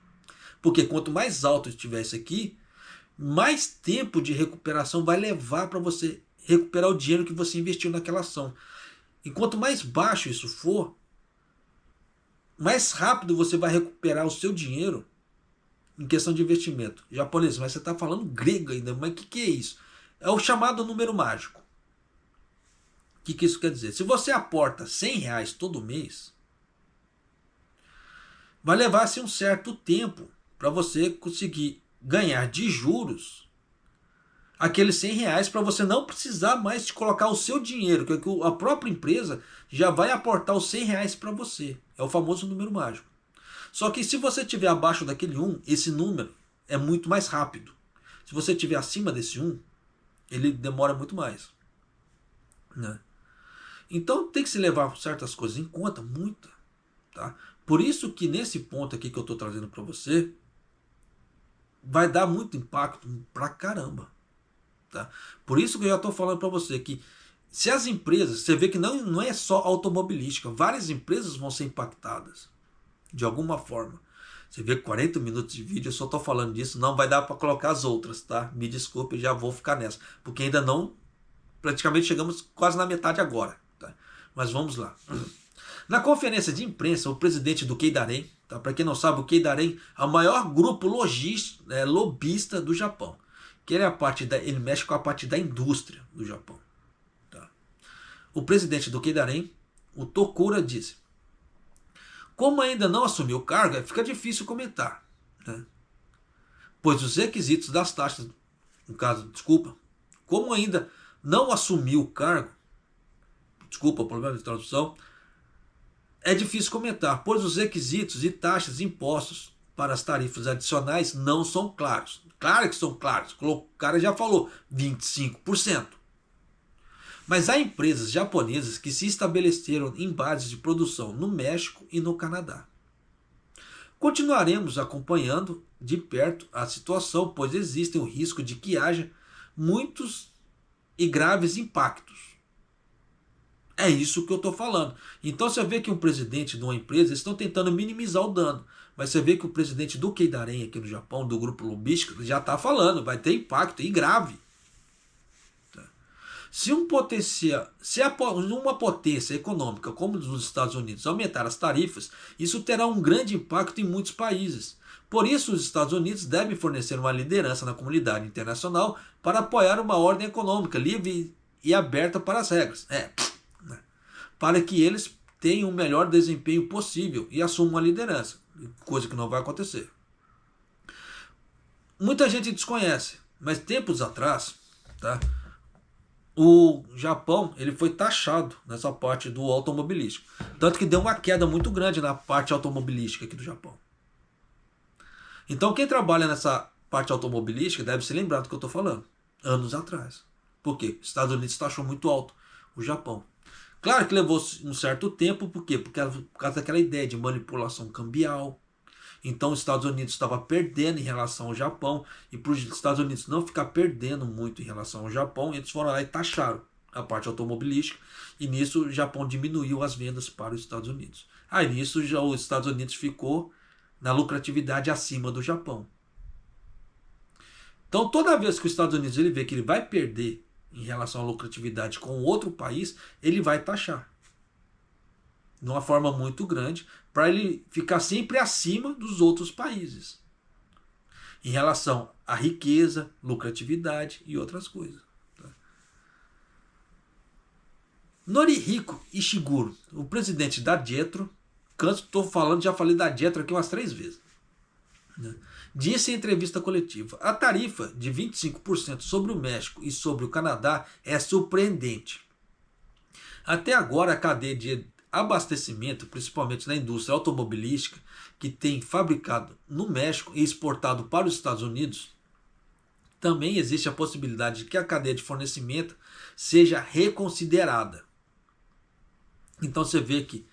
Porque quanto mais alto estiver isso aqui, mais tempo de recuperação vai levar para você recuperar o dinheiro que você investiu naquela ação. E quanto mais baixo isso for, mais rápido você vai recuperar o seu dinheiro em questão de investimento. Japonês, mas você está falando grego ainda, mas o que é isso? É o chamado número mágico. O que isso quer dizer? Se você aporta R$100 todo mês, vai levar-se um certo tempo para você conseguir ganhar de juros aqueles R$100 para você não precisar mais de colocar o seu dinheiro, que a própria empresa já vai aportar os R$100 para você. É o famoso número mágico. Só que se você estiver abaixo daquele 1, esse número é muito mais rápido. Se você estiver acima desse 1, ele demora muito mais. Né? Então tem que se levar certas coisas em conta, muita. Tá? Por isso que nesse ponto aqui que eu estou trazendo para você, vai dar muito impacto pra caramba. Tá? Por isso que eu já estou falando para você que se as empresas, você vê que não é só automobilística, várias empresas vão ser impactadas de alguma forma. Você vê 40 minutos de vídeo, eu só estou falando disso, não vai dar para colocar as outras, tá? Me desculpe, já vou ficar nessa, porque ainda não praticamente chegamos quase na metade agora. Tá? Mas vamos lá. Na conferência de imprensa, o presidente do Keidanren, tá? Para quem não sabe, o Keidanren é o maior grupo lobista do Japão. Que ele mexe com a parte da indústria do Japão. Tá? O presidente do Keidanren, o Tokura, disse: como ainda não assumiu o cargo, fica difícil comentar. Né? Pois os requisitos das taxas, no caso, como ainda não assumiu o cargo, o problema de tradução, é difícil comentar, pois os requisitos e taxas impostos para as tarifas adicionais não são claros. Claro que são claros, o cara já falou, 25%. Mas há empresas japonesas que se estabeleceram em bases de produção no México e no Canadá. Continuaremos acompanhando de perto a situação, pois existe o risco de que haja muitos e graves impactos. É isso que eu estou falando. Então você vê que um presidente de uma empresa, eles estão tentando minimizar o dano. Mas você vê que o presidente do Keidanren aqui no Japão, do grupo lobístico, já está falando, vai ter impacto e grave. Se uma potência econômica como os Estados Unidos aumentar as tarifas, isso terá um grande impacto em muitos países. Por isso, os Estados Unidos devem fornecer uma liderança na comunidade internacional para apoiar uma ordem econômica livre e aberta para as regras. Para que eles tenham o melhor desempenho possível e assumam a liderança, coisa que não vai acontecer. Muita gente desconhece, mas tempos atrás, tá? O Japão ele foi taxado nessa parte do automobilístico. Tanto que deu uma queda muito grande na parte automobilística aqui do Japão. Então quem trabalha nessa parte automobilística deve se lembrar do que eu estou falando. Anos atrás. Por quê? Os Estados Unidos taxou muito alto o Japão. Claro que levou um certo tempo. Por quê? Por causa daquela ideia de manipulação cambial. Então os Estados Unidos estava perdendo em relação ao Japão, e para os Estados Unidos não ficar perdendo muito em relação ao Japão, eles foram lá e taxaram a parte automobilística, e nisso o Japão diminuiu as vendas para os Estados Unidos. Aí nisso já os Estados Unidos ficou na lucratividade acima do Japão. Então toda vez que os Estados Unidos ele vê que ele vai perder em relação à lucratividade com outro país, ele vai taxar. De uma forma muito grande, para ele ficar sempre acima dos outros países. Em relação à riqueza, lucratividade e outras coisas. Tá? Norihiko Ishiguro, o presidente da JETRO, já falei da JETRO aqui umas 3 vezes. Né? Disse em entrevista coletiva: a tarifa de 25% sobre o México e sobre o Canadá é surpreendente. Até agora a cadeia de abastecimento, principalmente na indústria automobilística, que tem fabricado no México e exportado para os Estados Unidos, também existe a possibilidade de que a cadeia de fornecimento seja reconsiderada. Então você vê que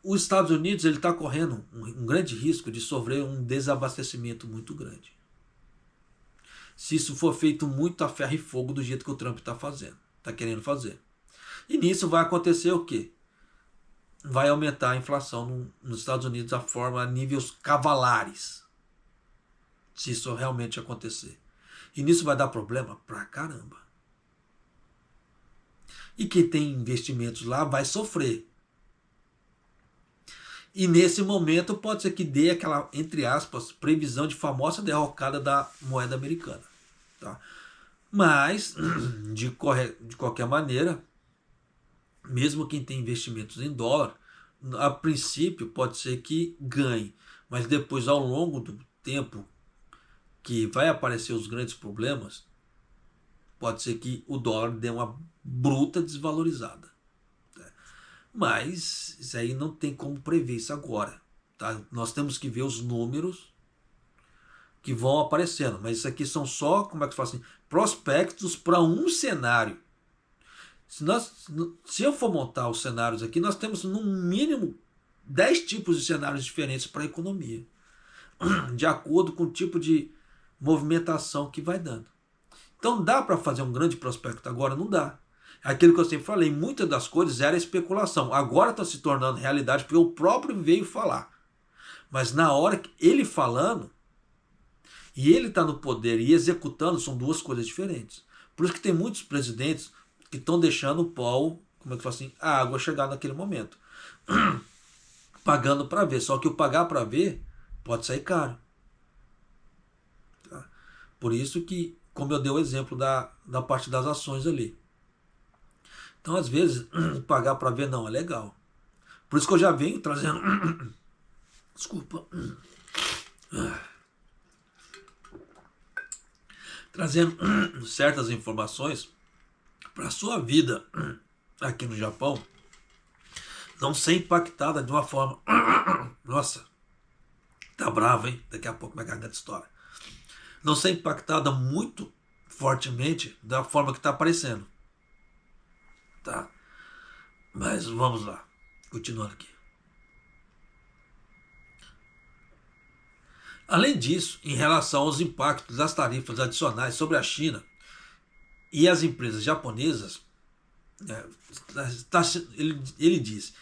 os Estados Unidos está correndo um grande risco de sofrer um desabastecimento muito grande. Se isso for feito muito a ferro e fogo do jeito que o Trump está querendo fazer. E nisso vai acontecer o quê? Vai aumentar a inflação nos Estados Unidos a níveis cavalares. Se isso realmente acontecer. E nisso vai dar problema pra caramba. E quem tem investimentos lá vai sofrer. E nesse momento pode ser que dê aquela, entre aspas, previsão de famosa derrocada da moeda americana. Tá? Mas, de qualquer maneira, mesmo quem tem investimentos em dólar, a princípio pode ser que ganhe, mas depois ao longo do tempo que vai aparecer os grandes problemas, pode ser que o dólar dê uma bruta desvalorizada. Tá? Mas isso aí não tem como prever isso agora. Tá? Nós temos que ver os números que vão aparecendo, mas isso aqui são só, como é que se fala assim, prospectos para um cenário. Se eu for montar os cenários aqui, nós temos no mínimo 10 tipos de cenários diferentes para a economia, de acordo com o tipo de movimentação que vai dando. Então dá para fazer um grande prospecto agora? Não dá. Aquilo que eu sempre falei, muitas das coisas era especulação. Agora está se tornando realidade porque o próprio veio falar. Mas na hora que ele falando, e ele está no poder e executando, são duas coisas diferentes. Por isso que tem muitos presidentes que estão deixando o pau, como é que fala assim, a água chegar naquele momento. Pagando para ver. Só que o pagar para ver pode sair caro. Tá? Por isso que, como eu dei o exemplo da parte das ações ali. Então, às vezes, pagar para ver não é legal. Por isso que eu já venho trazendo... Desculpa. Trazendo certas informações para a sua vida aqui no Japão não ser impactada de uma forma... Nossa, tá bravo, hein? Daqui a pouco minha garganta estoura. Não ser impactada muito fortemente da forma que está aparecendo. Tá? Mas vamos lá. Continuando aqui. Além disso, em relação aos impactos das tarifas adicionais sobre a China e as empresas japonesas, ele diz: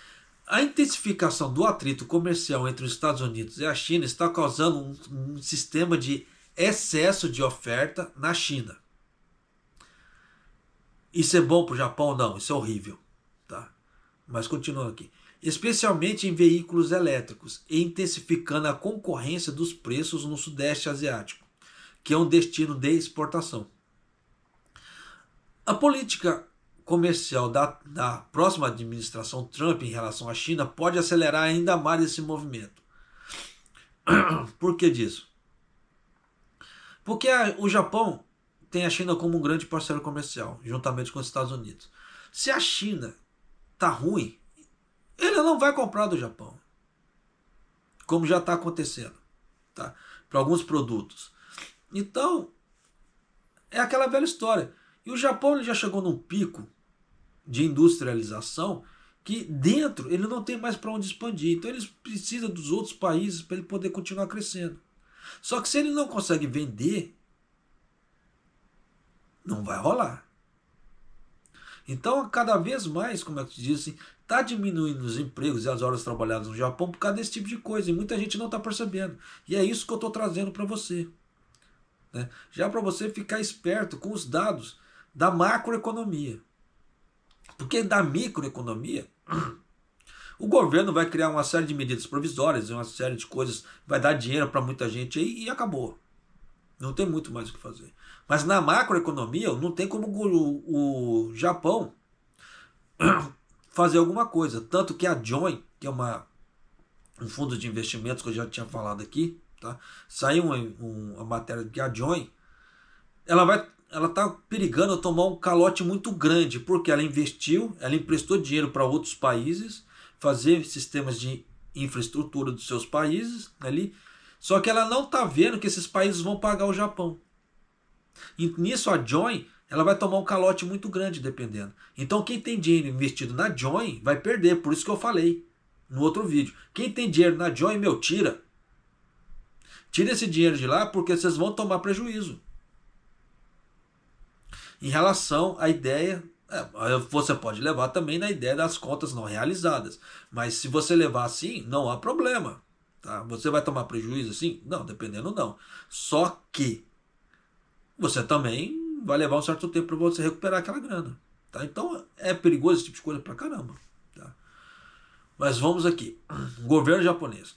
a intensificação do atrito comercial entre os Estados Unidos e a China está causando um sistema de excesso de oferta na China. Isso é bom para o Japão? Não, isso é horrível. Tá? Mas continuando aqui. Especialmente em veículos elétricos, e intensificando a concorrência dos preços no Sudeste Asiático, que é um destino de exportação. A política comercial da próxima administração Trump em relação à China pode acelerar ainda mais esse movimento. Por que disso? Porque o Japão tem a China como um grande parceiro comercial, juntamente com os Estados Unidos. Se a China está ruim, ele não vai comprar do Japão, como já está acontecendo, tá? Para alguns produtos. Então, é aquela velha história. E o Japão ele já chegou num pico de industrialização que dentro ele não tem mais para onde expandir. Então, eles precisam dos outros países para ele poder continuar crescendo. Só que se ele não consegue vender, não vai rolar. Então, cada vez mais, como é que se diz assim, está diminuindo os empregos e as horas trabalhadas no Japão por causa desse tipo de coisa. E muita gente não está percebendo. E é isso que eu estou trazendo para você. Né? Já para você ficar esperto com os dados da macroeconomia. Porque da microeconomia, o governo vai criar uma série de medidas provisórias, uma série de coisas, vai dar dinheiro para muita gente aí e acabou. Não tem muito mais o que fazer. Mas na macroeconomia, não tem como o Japão fazer alguma coisa. Tanto que a Join, que é um fundo de investimentos que eu já tinha falado aqui, tá? Saiu uma matéria de que a Join, ela está perigando tomar um calote muito grande, porque ela emprestou dinheiro para outros países, fazer sistemas de infraestrutura dos seus países ali, só que ela não está vendo que esses países vão pagar o Japão. E nisso a Join, ela vai tomar um calote muito grande dependendo. Então quem tem dinheiro investido na Join vai perder, por isso que eu falei no outro vídeo. Quem tem dinheiro na Join, tira. Tira esse dinheiro de lá porque vocês vão tomar prejuízo. Em relação à ideia, você pode levar também na ideia das contas não realizadas. Mas se você levar assim, não há problema. Tá? Você vai tomar prejuízo assim? Não, dependendo não. Só que você também vai levar um certo tempo para você recuperar aquela grana. Tá? Então é perigoso esse tipo de coisa pra caramba. Tá? Mas vamos aqui. Governo japonês.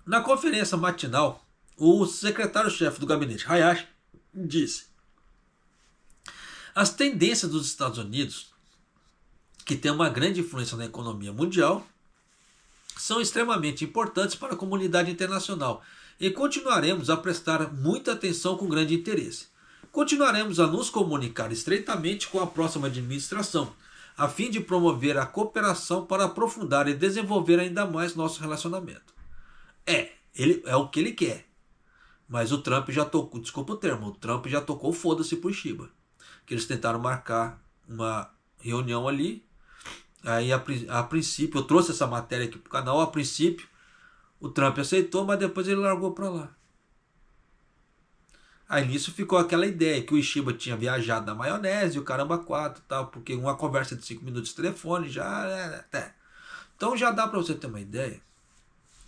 Na conferência matinal, o secretário-chefe do gabinete, Hayashi, disse: as tendências dos Estados Unidos, que tem uma grande influência na economia mundial, são extremamente importantes para a comunidade internacional e continuaremos a prestar muita atenção com grande interesse. Continuaremos a nos comunicar estreitamente com a próxima administração, a fim de promover a cooperação para aprofundar e desenvolver ainda mais nosso relacionamento. É o que ele quer. Mas o Trump já tocou, desculpa o termo, o Trump já tocou foda-se por Shiba. Que eles tentaram marcar uma reunião ali. Aí a princípio, eu trouxe essa matéria aqui pro canal, a princípio o Trump aceitou, mas depois ele largou para lá. Aí nisso ficou aquela ideia que o Ishiba tinha viajado na maionese, o caramba 4 tal, porque uma conversa de 5 minutos de telefone já até. Então já dá para você ter uma ideia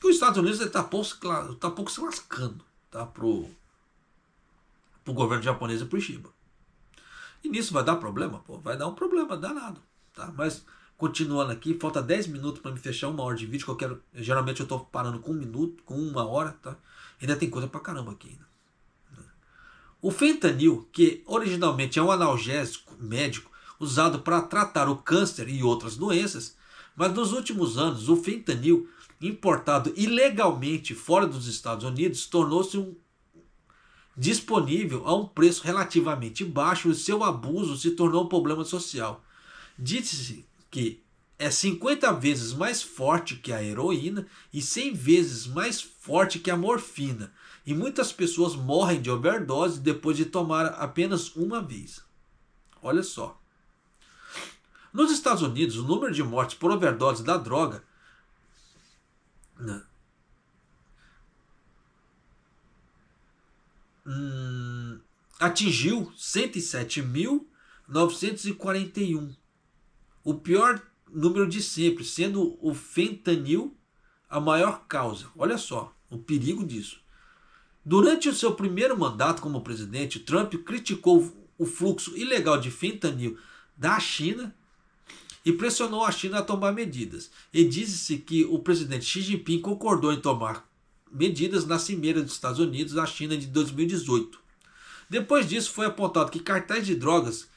que os Estados Unidos está pouco se lascando, tá, pro governo japonês e pro Ishiba. E nisso vai dar problema? Pô, vai dar um problema danado. Tá? Mas continuando aqui, falta 10 minutos para me fechar 1 hora de vídeo, que eu quero. Geralmente eu estou parando com 1 minuto, com 1 hora, tá? Ainda tem coisa pra caramba aqui ainda. O fentanil, que originalmente é um analgésico médico usado para tratar o câncer e outras doenças, mas nos últimos anos o fentanil, importado ilegalmente fora dos Estados Unidos, tornou-se disponível a um preço relativamente baixo e seu abuso se tornou um problema social. Disse-se que é 50 vezes mais forte que a heroína e 100 vezes mais forte que a morfina. E muitas pessoas morrem de overdose depois de tomar apenas uma vez. Olha só. Nos Estados Unidos, o número de mortes por overdose da droga atingiu 107.941. O pior número de sempre, sendo o fentanil a maior causa. Olha só o perigo disso. Durante o seu primeiro mandato como presidente, Trump criticou o fluxo ilegal de fentanil da China e pressionou a China a tomar medidas. E disse-se que o presidente Xi Jinping concordou em tomar medidas na cimeira dos Estados Unidos da China de 2018. Depois disso, foi apontado que cartéis de drogas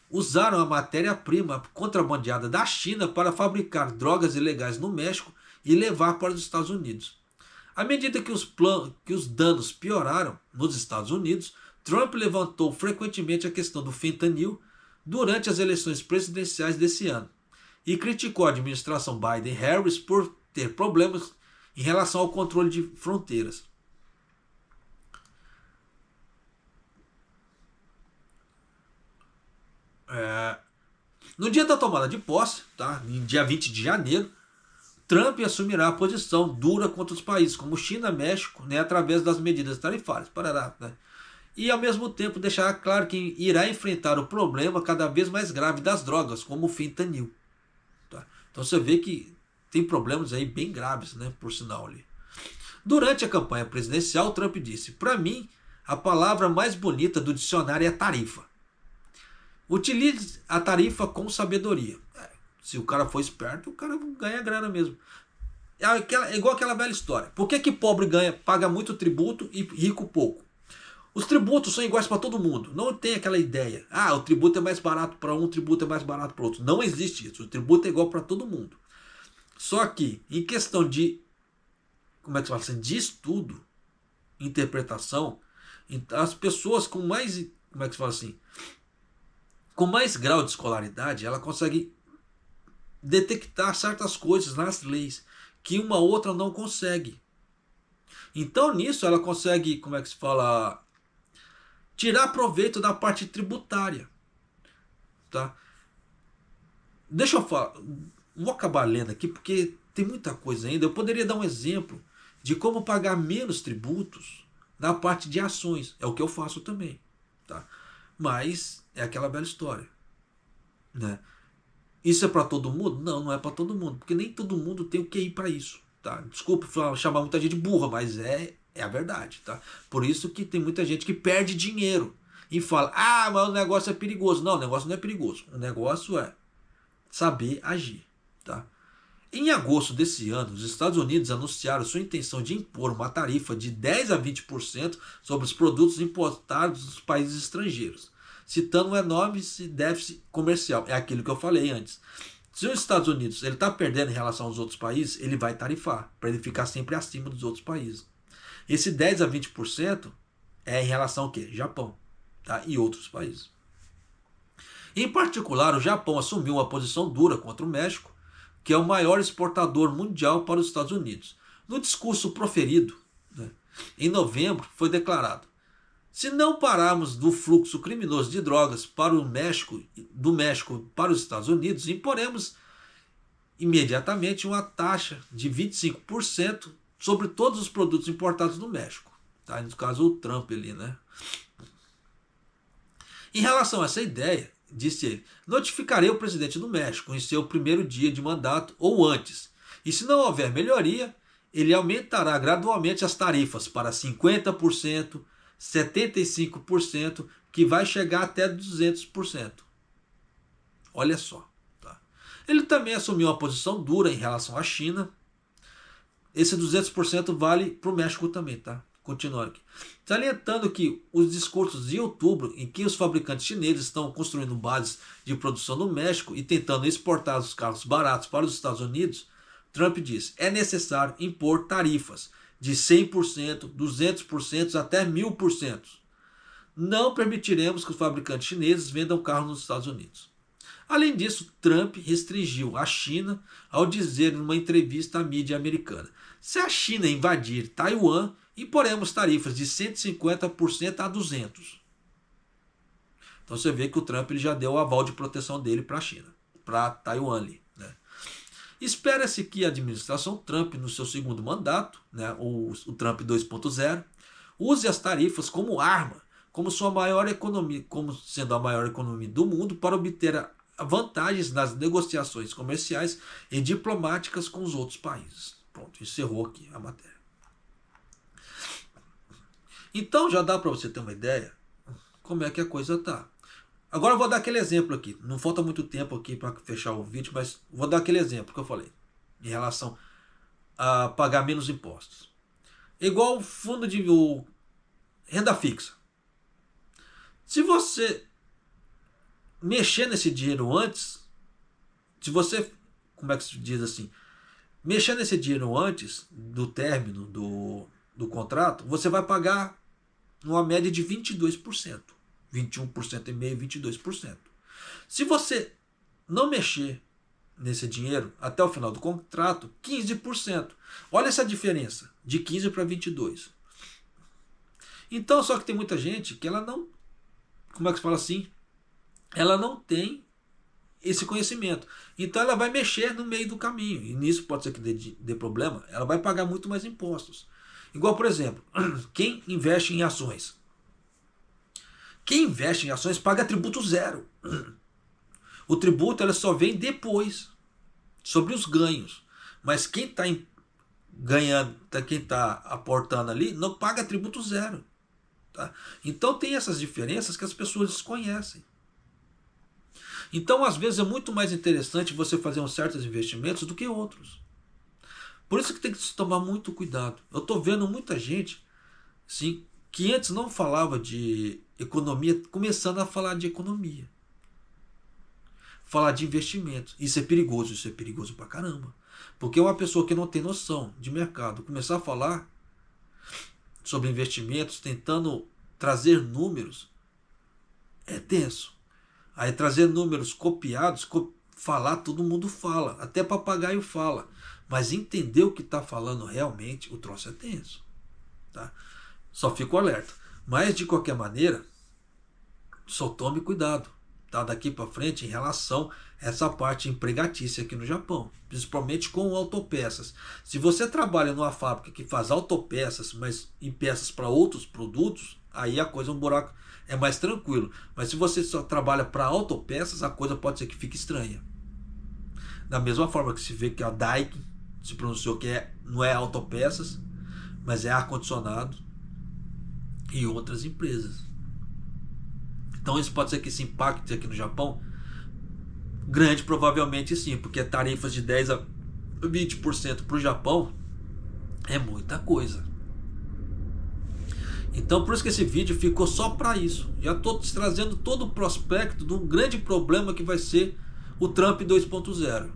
usaram a matéria-prima contrabandeada da China para fabricar drogas ilegais no México e levar para os Estados Unidos. À medida que os danos pioraram nos Estados Unidos, Trump levantou frequentemente a questão do fentanil durante as eleições presidenciais desse ano e criticou a administração Biden-Harris por ter problemas em relação ao controle de fronteiras. No dia da tomada de posse, tá, em dia 20 de janeiro, Trump assumirá a posição dura contra os países como China e México, né, através das medidas tarifárias. Parará, né? E ao mesmo tempo deixará claro que irá enfrentar o problema cada vez mais grave das drogas, como o fentanil. Tá? Então você vê que tem problemas aí bem graves, né, por sinal ali. Durante a campanha presidencial, Trump disse: "Para mim, a palavra mais bonita do dicionário é tarifa. Utilize a tarifa com sabedoria." Se o cara for esperto, o cara ganha grana mesmo. É igual aquela velha história. Por que pobre paga muito tributo e rico pouco? Os tributos são iguais para todo mundo. Não tem aquela ideia. Ah, o tributo é mais barato para um, o tributo é mais barato para outro. Não existe isso. O tributo é igual para todo mundo. Só que, em questão de, como é que se fala assim, de estudo, interpretação, as pessoas com mais, como é que se fala assim, com mais grau de escolaridade, ela consegue detectar certas coisas nas leis que uma outra não consegue. Então nisso ela consegue, como é que se fala, tirar proveito da parte tributária, tá? Deixa eu falar, vou acabar lendo aqui porque tem muita coisa ainda. Eu poderia dar um exemplo de como pagar menos tributos na parte de ações. É o que eu faço também, tá? Mas é aquela velha história, né? Isso é para todo mundo? Não, não é para todo mundo, porque nem todo mundo tem o QI para isso, tá? Desculpa chamar muita gente burra, mas é a verdade, tá? Por isso que tem muita gente que perde dinheiro e fala: "Ah, mas o negócio é perigoso." Não, o negócio não é perigoso. O negócio é saber agir, tá? Em agosto desse ano, os Estados Unidos anunciaram sua intenção de impor uma tarifa de 10 a 20% sobre os produtos importados dos países estrangeiros, citando um enorme déficit comercial. É aquilo que eu falei antes. Se os Estados Unidos está perdendo em relação aos outros países, ele vai tarifar, para ele ficar sempre acima dos outros países. Esse 10 a 20% é em relação ao quê? Japão, tá? E outros países. Em particular, o Japão assumiu uma posição dura contra o México, que é o maior exportador mundial para os Estados Unidos. No discurso proferido, né, em novembro, foi declarado: "Se não pararmos do fluxo criminoso de drogas para o México, do México para os Estados Unidos, imporemos imediatamente uma taxa de 25% sobre todos os produtos importados do México." Tá? No caso, o Trump ali, né? Em relação a essa ideia, disse ele: "Notificarei o presidente do México em seu primeiro dia de mandato ou antes. E se não houver melhoria, ele aumentará gradualmente as tarifas para 50%, 75%, que vai chegar até 200%. Olha só. Tá? Ele também assumiu uma posição dura em relação à China. Esse 200% vale para o México também, tá? Continuando aqui. Salientando que os discursos de outubro, em que os fabricantes chineses estão construindo bases de produção no México e tentando exportar os carros baratos para os Estados Unidos, Trump diz: é necessário impor tarifas de 100%, 200% até 1000%. Não permitiremos que os fabricantes chineses vendam carros nos Estados Unidos. Além disso, Trump restringiu a China ao dizer numa entrevista à mídia americana: se a China invadir Taiwan, imporemos tarifas de 150% a 200%. Então você vê que o Trump ele já deu o aval de proteção dele para a China, para Taiwan ali, né? Espera-se que a administração Trump, no seu segundo mandato, né, o Trump 2.0, use as tarifas como arma, como sua maior economia, como sendo a maior economia do mundo, para obter vantagens nas negociações comerciais e diplomáticas com os outros países. Pronto, encerrou aqui a matéria. Então já dá para você ter uma ideia como é que a coisa tá. Agora eu vou dar aquele exemplo aqui. Não falta muito tempo aqui para fechar o vídeo, mas vou dar aquele exemplo que eu falei em relação a pagar menos impostos. Igual o fundo de renda fixa. Se você mexer nesse dinheiro antes, se você, como é que se diz assim, mexer nesse dinheiro antes do término do contrato, você vai pagar numa média de 22%. 21,5%, 22%. Se você não mexer nesse dinheiro até o final do contrato, 15%. Olha essa diferença, de 15 para 22. Então, só que tem muita gente que ela não, como é que se fala assim? Ela não tem esse conhecimento. Então ela vai mexer no meio do caminho. E nisso pode ser que dê problema. Ela vai pagar muito mais impostos. Igual, por exemplo, quem investe em ações. Quem investe em ações paga tributo zero. O tributo ela só vem depois, sobre os ganhos. Mas quem está ganhando, quem está aportando ali, não paga tributo zero. Tá? Então tem essas diferenças que as pessoas desconhecem. Então, às vezes, é muito mais interessante você fazer uns certos investimentos do que outros. Por isso que tem que se tomar muito cuidado. Eu estou vendo muita gente, sim, que antes não falava de economia, começando a falar de economia. Falar de investimento. Isso é perigoso pra caramba. Porque uma pessoa que não tem noção de mercado começar a falar sobre investimentos, tentando trazer números, é tenso. Aí trazer números copiados, falar, todo mundo fala, até papagaio fala. Mas entender o que está falando realmente, o troço é tenso. Tá? Só fico alerta. Mas de qualquer maneira, só tome cuidado, tá? Daqui para frente em relação a essa parte empregatícia aqui no Japão. Principalmente com autopeças. Se você trabalha numa fábrica que faz autopeças, mas em peças para outros produtos, aí a coisa, um buraco, é mais tranquilo. Mas se você só trabalha para autopeças, a coisa pode ser que fique estranha. Da mesma forma que se vê que a Daikin se pronunciou que não é autopeças, mas é ar-condicionado e outras empresas. Então isso pode ser que se impacte aqui no Japão. Grande provavelmente sim, porque tarifas de 10 a 20% para o Japão é muita coisa. Então por isso que esse vídeo ficou só para isso. Já estou te trazendo todo o prospecto de um grande problema que vai ser o Trump 2.0.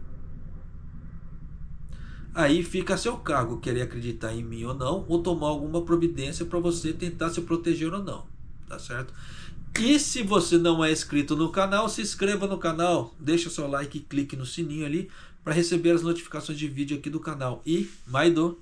Aí fica a seu cargo querer acreditar em mim ou não, ou tomar alguma providência para você tentar se proteger ou não, tá certo? E se você não é inscrito no canal, se inscreva no canal, deixa seu like e clique no sininho ali para receber as notificações de vídeo aqui do canal. E Maido!